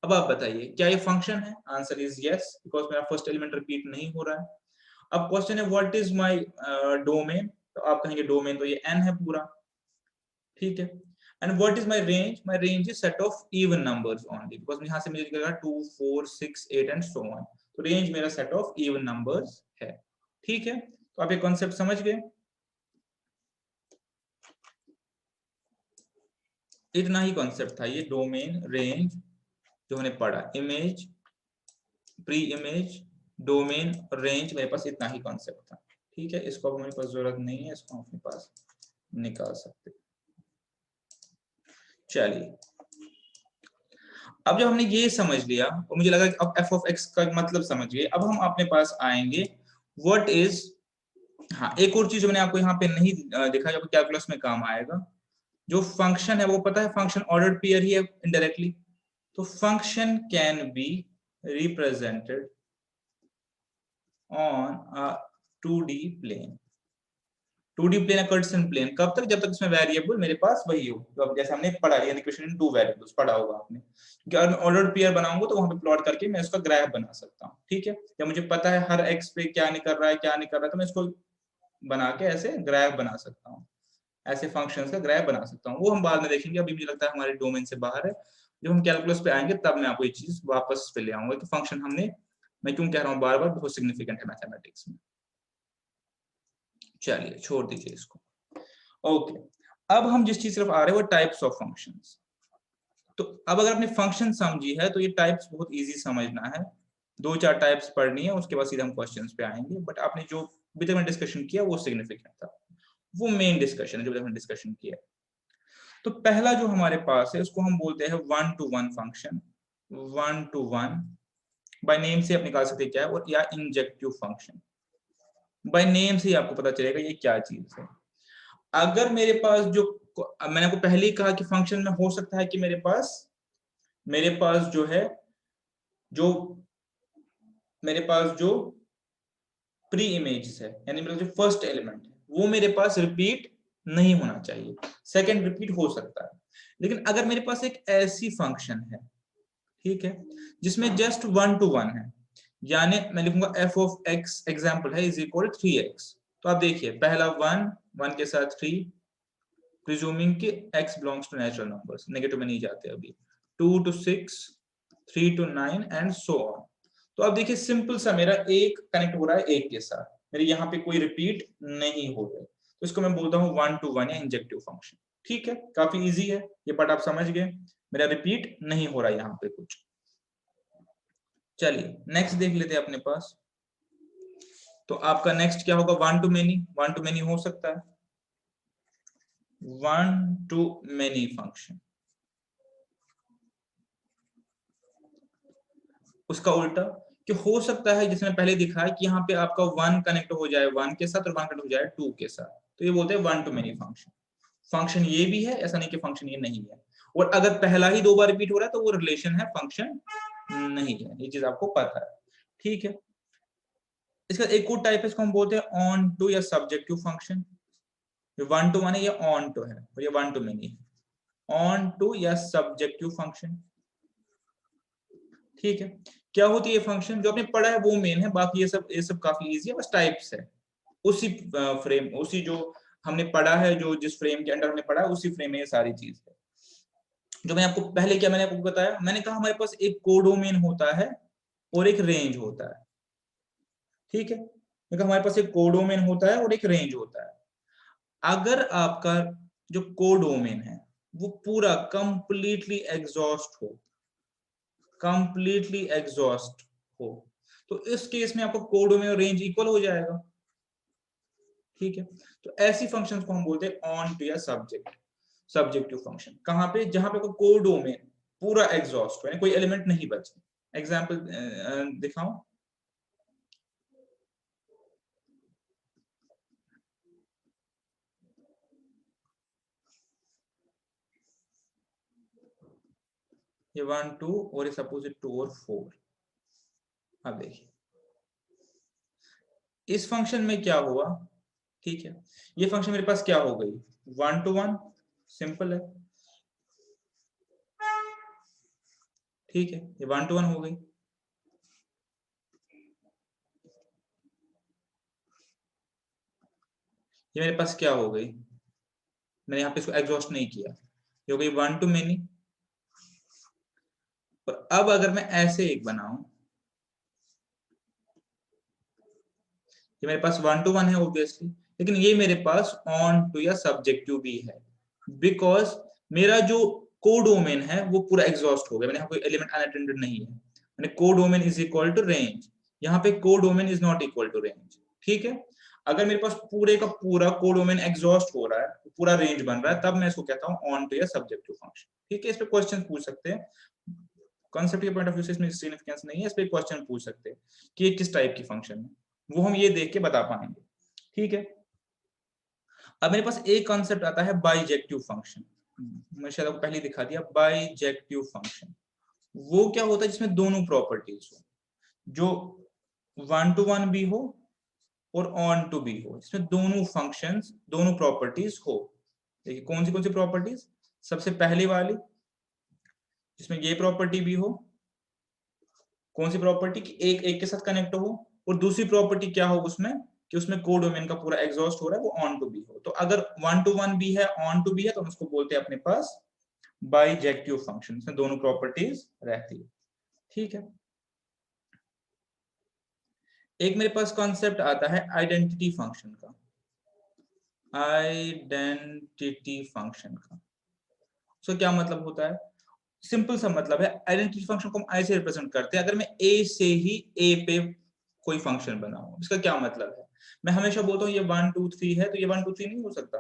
S1: अब आप बताइए क्या ये फंक्शन है? आंसर इज यस, बिकॉज मेरा फर्स्ट एलिमेंट रिपीट नहीं हो रहा है। अब क्वेश्चन है व्हाट इज माय डोमेन, तो आप कहेंगे डोमेन तो ये n है पूरा। ठीक है, and what is my range? My range is set of even numbers only, because यहां से मुझे दिखेगा 2 4 6 8 एंड सो ऑन, तो रेंज मेरा सेट ऑफ इवन नंबर्स है। ठीक है, तो आप ये कॉन्सेप्ट समझ गए। इतना ही कॉन्सेप्ट था ये, डोमेन, रेंज जो हमने पढ़ा, इमेज, प्री इमेज, डोमेन और रेंज, मेरे पास इतना ही कॉन्सेप्ट था। ठीक है, इसको अब मेरे पास जरूरत नहीं है, इसको अपने पास निकाल सकते। चलिए, अब जब हमने ये समझ लिया और मुझे लगा कि अब f of x का मतलब समझ गए, अब हम अपने पास आएंगे व्हाट इज, हाँ एक और चीज मैंने आपको यहाँ पे नहीं दिखा, जो कैलकुलस में काम आएगा। जो फंक्शन है वो पता है, फंक्शन ऑर्डर्ड पेयर ही है इनडायरेक्टली, तो function can be represented on a 2D plane. 2D plane, Cartesian plane, कब तक? जब तक इसमें वेरिएबल मेरे पास वही हो, तो अब जैसे हमने पढ़ा है इक्वेशन इन 2 वेरिएबल्स पढ़ा होगा आपने, क्योंकि अगर मैं ऑर्डर्ड पेयर बनाऊंगा तो वहां पे प्लॉट करके मैं इसका ग्राफ बना सकता हूँ। ठीक है, जब मुझे पता है हर x पे क्या नहीं कर रहा है, क्या नहीं कर रहा है, तो मैं इसको बना के ऐसे ग्राफ बना सकता हूँ, ऐसे फंक्शंस का ग्राफ बना सकता हूँ। वो हम बाद में देखेंगे, अभी मुझे लगता है हमारे डोमेन से बाहर है। जब हम कैलकुलस पे आएंगे तब मैं आपको ये चीज वापस पे ले आऊंगा कि फंक्शन हमने, मैं क्यों कह रहा हूँ बार बार, बहुत सिग्निफिकेंट है मैथमेटिक्स में। चलिए छोड़ दीजिए इसको। ओके, अब हम जिस चीज तरफ आ रहे हैं वो टाइप्स ऑफ फंक्शंस। तो अब अगर आपने फंक्शन समझी है तो ये टाइप्स बहुत इजी समझना है, 2 4 टाइप्स पढ़नी है, उसके बाद सीधे हम क्वेश्चंस पे आएंगे। बट आपने जो अभी तक डिस्कशन किया वो सिग्निफिकेंट था, वो मेन डिस्कशन है जो हमने डिस्कशन किया। तो पहला जो हमारे पास है उसको हम बोलते हैं one two one function, one two one by name से आप निकाल सकते हैं क्या है, और या इंजेक्टिव फंक्शन। बाय नेम से ही आपको पता चलेगा ये क्या चीज है। अगर मेरे पास जो मैंने आपको पहले ही कहा कि फंक्शन में हो सकता है कि मेरे पास जो है मेरे पास जो प्री इमेज है, यानी मेरा जो फर्स्ट एलिमेंट है वो मेरे पास रिपीट नहीं होना चाहिए, सेकंड रिपीट हो सकता है। लेकिन अगर मेरे पास एक ऐसी फंक्शन है, ठीक है, जिसमें जस्ट वन टू वन है, यानी मैं लिखूंगा f ऑफ x एग्जाम्पल है इज इक्वल 3x, तो आप देखिए पहला वन के साथ 3, प्रिज्यूमिंग कि x belongs to natural numbers, negative में नहीं जाते अभी, 2 to 6, 3 to 9 and so on. तो आप देखिए सिंपल सा मेरा एक कनेक्ट हो रहा है एक के साथ, मेरे यहाँ पे कोई रिपीट नहीं हो रहा है, तो इसको मैं बोलता हूँ वन टू वन या इंजेक्टिव फंक्शन। ठीक है, काफी इजी है ये पार्ट, आप समझ गए, मेरा रिपीट नहीं हो रहा है यहाँ पे कुछ। चलिए नेक्स्ट देख लेते हैं अपने पास। तो आपका नेक्स्ट क्या होगा, one two many. One two many हो सकता है, वन टू मेनी फंक्शन। उसका उल्टा कि हो सकता है, जिसने पहले दिखाया कि यहाँ पे आपका वन कनेक्ट हो जाए वन के साथ और वन कनेक्ट हो जाए टू के साथ, तो ये बोलते हैं one two many function. Function ये भी है, ऐसा नहीं कि फंक्शन ये नहीं है, और अगर पहला ही दो बार रिपीट हो रहा है तो वो रिलेशन है, फंक्शन नहीं है, ये चीज आपको पता है। ठीक है, इसका एक और टाइप है, इसको हम बोलते हैं ऑन टू या सब्जेक्टिव फंक्शन। ये वन टू वन है, ये ऑन टू है, और ये वन टू मेनी है। ऑन टू या सब्जेक्टिव फंक्शन। ठीक है, क्या होती है ये फंक्शन, जो आपने पढ़ा है वो मेन है, बाकी ये सब काफी इजी है, बस टाइप्स है। उसी फ्रेम, उसी जो हमने पढ़ा है, जो जिस फ्रेम के अंडर हमने पढ़ा है उसी फ्रेम में ये सारी चीज है। जो मैंने आपको पहले क्या मैंने आपको बताया, मैंने कहा हमारे पास एक कोडोमेन होता है और एक रेंज होता है। ठीक है, मैंने कहा हमारे पास एक कोडोमेन होता है और एक रेंज होता है। अगर आपका जो कोडोमेन है वो पूरा कंप्लीटली एग्जॉस्ट हो, कंप्लीटली एग्जॉस्ट हो, तो इस केस में आपका कोडोमेन और रेंज इक्वल हो जाएगा। ठीक है, तो ऐसी फंक्शंस को हम बोलते हैं ऑन टू या सब्जेक्टिव फंक्शन। कहां पे, जहां पे कोडोमेन पूरा एग्जॉस्ट हो, यानी कोई एलिमेंट नहीं बचे। एग्जांपल दिखाऊं, ये 1 2 और ये सपोज 2 और 4। अब देखिए इस फंक्शन में क्या हुआ। ठीक है, ये फंक्शन मेरे पास क्या हो गई, 1 to 1, सिंपल है। ठीक है, ये 1 to 1 हो गई। ये मेरे पास क्या हो गई, मैंने यहाँ पे इसको एग्जॉस्ट नहीं किया, ये हो गई 1 to मेनी। और अब अगर मैं ऐसे एक बनाऊं, ये मेरे पास 1 to 1 है ऑब्वियसली, लेकिन ये मेरे पास ऑन टू या सब्जेक्टिव भी है, बिकॉज मेरा जो कोडोमेन है वो पूरा एग्जॉस्ट हो गया, मैंने यहाँ कोई एलिमेंट अनअटेंडेड नहीं है। मैंने codomain is equal to range, यहाँ पे codomain is not equal to range. ठीक है, अगर मेरे पास पूरे का पूरा कोडोमेन एग्जॉस्ट हो रहा है, पूरा रेंज बन रहा है, तब मैं इसको कहता हूँ ऑन टू या सब्जेक्टिव फंक्शन। ठीक है, इस पे क्वेश्चन पूछ सकते हैं, कॉन्सेप्ट के पॉइंट ऑफ व्यू से इसमें सिग्निफिकेंस नहीं है, इस पे क्वेश्चन पूछ सकते हैं कि ये किस टाइप की फंक्शन है, वो हम ये देख के बता पाएंगे। ठीक है, अब मेरे पास एक कॉन्सेप्ट आता है बाइजेक्टिव फंक्शन, मैं शायद आपको पहले दिखा दिया। बाइजेक्टिव फंक्शन वो क्या होता है, जिसमें दोनों प्रॉपर्टीज हो, जो 1 to 1 भी हो और ऑन टू भी हो, इसमें दोनों फंक्शंस, दोनों प्रॉपर्टीज हो। देखिए कौन सी प्रॉपर्टीज, सबसे पहले वाली जिसमें ये प्रॉपर्टी भी हो, कौन सी प्रॉपर्टी कि एक एक के साथ कनेक्ट हो, और दूसरी प्रॉपर्टी क्या हो उसमें कि उसमें कोडोमेन का पूरा एग्जॉस्ट हो रहा है, वो ऑन टू भी हो। तो अगर 1 to 1 भी है, ऑन टू भी है, तो हम उसको बोलते हैं अपने पास बाइजेक्टिव फंक्शन, इसमें दोनों प्रॉपर्टीज रहती है। ठीक है, एक मेरे पास कॉन्सेप्ट आता है आइडेंटिटी फंक्शन का, आइडेंटिटी फंक्शन का। सो क्या मतलब होता है, सिंपल सा मतलब है, आइडेंटिटी फंक्शन को हम ऐसे रिप्रेजेंट करते हैं, अगर मैं ए से ही ए पे कोई फंक्शन बनाऊं, इसका क्या मतलब है, मैं हमेशा बोलता हूँ ये 1 2 3 है, तो ये 1 2 3 नहीं हो सकता,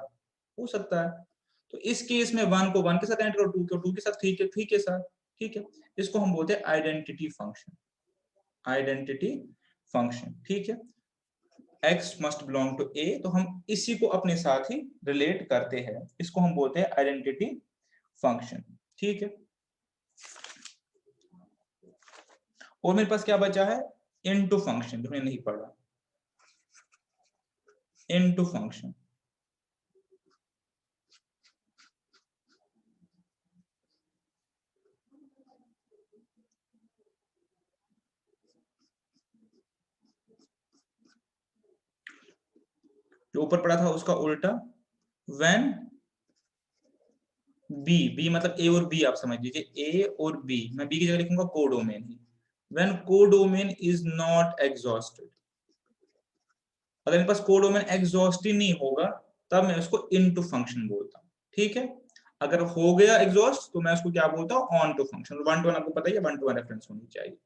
S1: हो सकता है। तो इस केस में 1 को 1 के साथ ऐड करो, 2 को 2 के साथ, 3 के 3 के साथ, ठीक है। इसको हम बोलते हैं आइडेंटिटी फंक्शन, आइडेंटिटी फंक्शन, ठीक है। x must belong to a, तो हम इसी को अपने साथ ही रिलेट करते हैं, इसको हम बोलते हैं आइडेंटिटी फंक्शन, ठीक है। और मेरे पास क्या बचा है, इनटू फंक्शन, जो मैंने नहीं पढ़ा, इनटू फंक्शन। जो ऊपर पढ़ा था उसका उल्टा, व्हेन बी मतलब ए और बी, आप समझ लीजिए ए और बी, मैं बी की जगह लिखूंगा codomain he, when codomain is not exhausted. अगर मेरे पास कोडोमेन एग्जॉस्ट ही नहीं होगा तब मैं उसको इनटू फंक्शन बोलता हूँ, ठीक है। अगर हो गया एग्जॉस्ट तो मैं उसको क्या बोलता हूँ, ऑन टू फंक्शन। 1 to 1 आपको पता ही है, 1 to 1 रेफरेंस होनी चाहिए,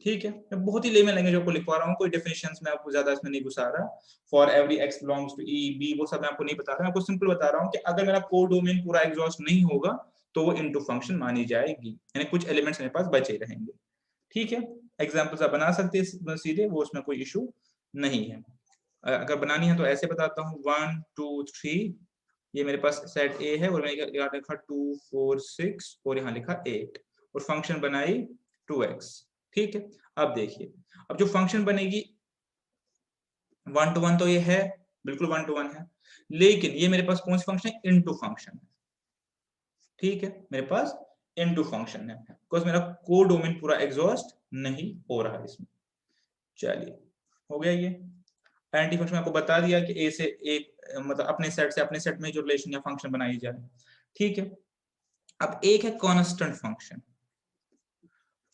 S1: ठीक है। मैं बहुत ही लेमन लैंग्वेज आपको लिखवा रहा हूँ, कोई डेफिनेशंस में आपको ज्यादा इसमें नहीं घुसा रहा। For every X belongs to E B, वो सब मैं आपको नहीं बता रहा, मैं आपको सिंपल बता रहा हूँ कि अगर मेरा कोडोमेन पूरा एग्जॉस्ट नहीं होगा तो वो इनटू फंक्शन मानी जाएगी, यानी कुछ एलिमेंट्स मेरे पास बचे रहेंगे, ठीक है। एग्जांपल्स आप बना सकते हैं सीधे, वो उसमें कोई इशू नहीं है। अगर बनानी है तो ऐसे बताता हूँ, 1 2 3, ये मेरे पास सेट ए है और मैंने यहाँ लिखा 2 4 6 और यहाँ लिखा 8 और फंक्शन बनाई 2x, ठीक है। अब देखिए, अब जो फंक्शन बनेगी 1 to 1 तो ये है, बिल्कुल 1 to 1 है, लेकिन ये मेरे पास कौन सी फंक्शन है, इनटू फंक्शन है, ठीक है। मेरे पास इनटू फंक्शन है बिकॉज मेरा कोडोमेन पूरा एग्जॉस्ट नहीं हो रहा है इसमें। चलिए, हो गया ये आइडेंटिटी फंक्शन। आपको बता दिया कि ए से एक, मतलब अपने सेट से अपने सेट में जो रिलेशन या फंक्शन बनाई जाए, ठीक है। अब एक है constant function.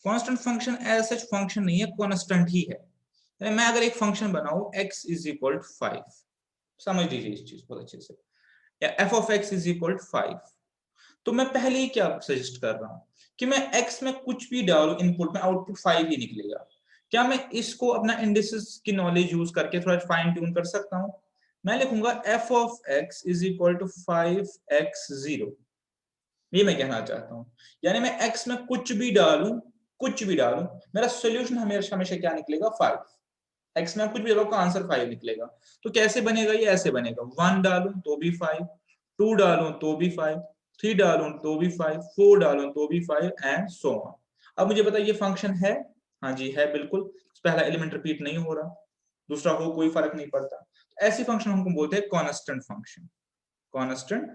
S1: Constant function as such function नहीं है, कांस्टेंट ही है। मैं अगर एक फंक्शन बनाऊं x इज इक्वल टू 5, समझ लीजिए इस चीज बहुत अच्छे से, या f of x is equal to 5, तो मैं पहले ही क्या सजेस्ट कर रहा हूं कि मैं x में कुछ भी डालूं इनपुट में, आउटपुट 5 ही निकलेगा। क्या मैं इसको अपना इंडिसेस की नॉलेज यूज करके थोड़ा फाइन ट्यून कर सकता हूं? मैं लिखूंगा f of x is equal to 5x0, ये मैं कहना चाहता हूं। यानी मैं x में कुछ भी डालूं, कुछ भी डालूं, मेरा सॉल्यूशन हमेशा हमेशा क्या निकलेगा, 5। x में कुछ भी डालो का आंसर 5 निकलेगा। तो कैसे बनेगा ये, ऐसे बनेगा, 1 डालूं तो भी 5, 2 डालूं तो भी 5, 3 डालूं तो भी 5, 4 डालूं तो भी 5 एंड सो ऑन। अब मुझे बताइए फंक्शन है, हाँ जी है बिल्कुल, पहला एलिमेंट रिपीट नहीं हो रहा, दूसरा हो कोई फर्क नहीं पड़ता। ऐसी फंक्शन हमको बोलते हैं कांस्टेंट फंक्शन, कांस्टेंट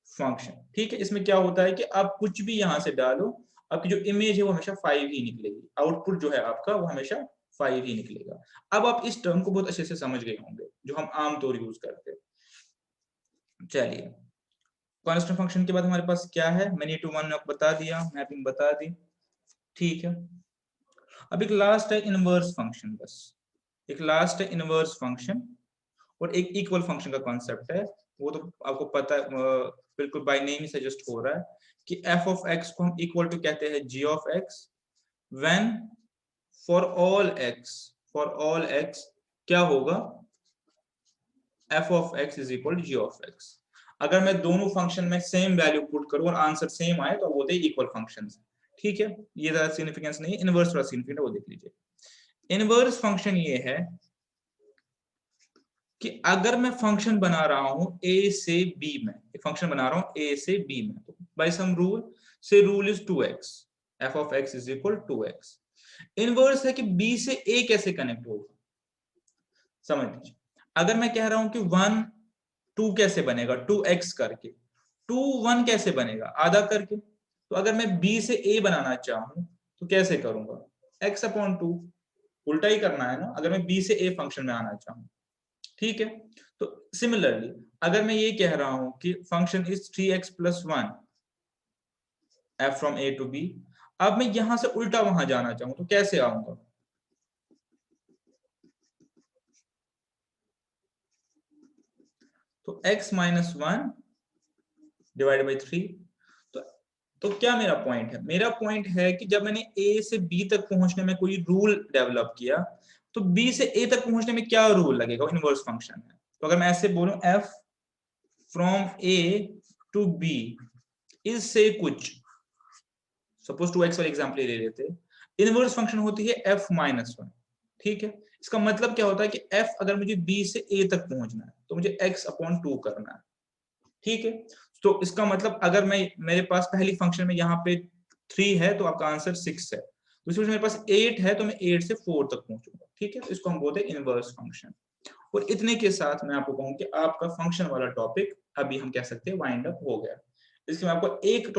S1: फंक्शन, ठीक है। इसमें क्या होता है कि आप कुछ भी यहां से डालो, आपकी जो इमेज है वो हमेशा 5 ही निकलेगी, आउटपुट जो है आपका वो हमेशा 5 ही निकलेगा। अब आप इस टर्म को बहुत अच्छे से समझ गए होंगे जो हम आमतौर यूज करते हैं। चलिए, कांस्टेंट फंक्शन के बाद हमारे पास क्या है, मैंने 2 1 में आपको बता दिया, मैपिंग बता दी, ठीक है। अब एक लास्ट है इनवर्स फंक्शन, बस एक लास्ट है इनवर्स फंक्शन, और एक इक्वल फंक्शन का कॉन्सेप्ट है, वो तो आपको पता है, बिल्कुल बाय नेम ही सजेस्ट हो रहा है कि f ऑफ x को हम इक्वल टू कहते हैं g of x, when for all x क्या होगा, f of x is equal to g of x। अगर मैं दोनों फंक्शन में सेम वैल्यू पुट करूं और आंसर सेम आए तो बोलते हैं इक्वल फंक्शंस, ठीक है। ये ज्यादा सिग्निफिकेंस नहीं है, इनवर्स वाला सिग्निफिकेंट है वो देख लीजिए। इनवर्स फंक्शन ये है कि अगर मैं फंक्शन बना रहा हूं a से b में, एक फंक्शन बना रहा हूं a से b में, तो बाय सम रूल से rule is 2x, f of x is equal 2x। Inverse है कि b से a कैसे कनेक्ट होगा, समझ लीजिए। अगर मैं कह रहा हूं कि 1 2 कैसे बनेगा, 2x करके, 2 1 कैसे बनेगा, आधा करके। तो अगर मैं b से a बनाना चाहूं तो कैसे करूंगा, x अपॉन 2, उल्टा ही करना है ना, अगर मैं b से a फंक्शन में आना चाहूं, ठीक है। तो सिमिलरली अगर मैं ये कह रहा हूं कि function is 3x plus 1 f from a to b, अब मैं यहां से उल्टा वहां जाना चाहूं तो कैसे आऊंगा, तो x माइनस 1 डिवाइड बाई 3। तो क्या मेरा पॉइंट है, मेरा पॉइंट है कि जब मैंने a से b तक पहुंचने में कोई रूल डेवलप किया तो b से a तक पहुंचने में क्या रूल लगेगा, इनवर्स फंक्शन है। तो अगर मैं ऐसे बोलूं f from a to B is say कुछ, सपोज 2x वाले एग्जांपल ले लेते, इनवर्स फंक्शन होती है f-1, ठीक है। इसका मतलब क्या होता है कि f अगर मुझे b से a तक पहुंचना है तो मुझे x/2 करना है, ठीक है। तो इसका मतलब अगर मैं, मेरे पास पहली फंक्शन में यहाँ पे 3 है तो आपका आंसर 6 है, दूसरी मेरे पास 8 है तो मैं 8 से 4 तक पहुंचूंगा, ठीक है। तो इसको हम बोलते हैं इनवर्स फंक्शन। और इतने के साथ मैं आपको कहूं कि आपका फंक्शन वाला टॉपिक अभी हम कह सकते हैं वाइंड अप हो गया। इसके मैं आपको एक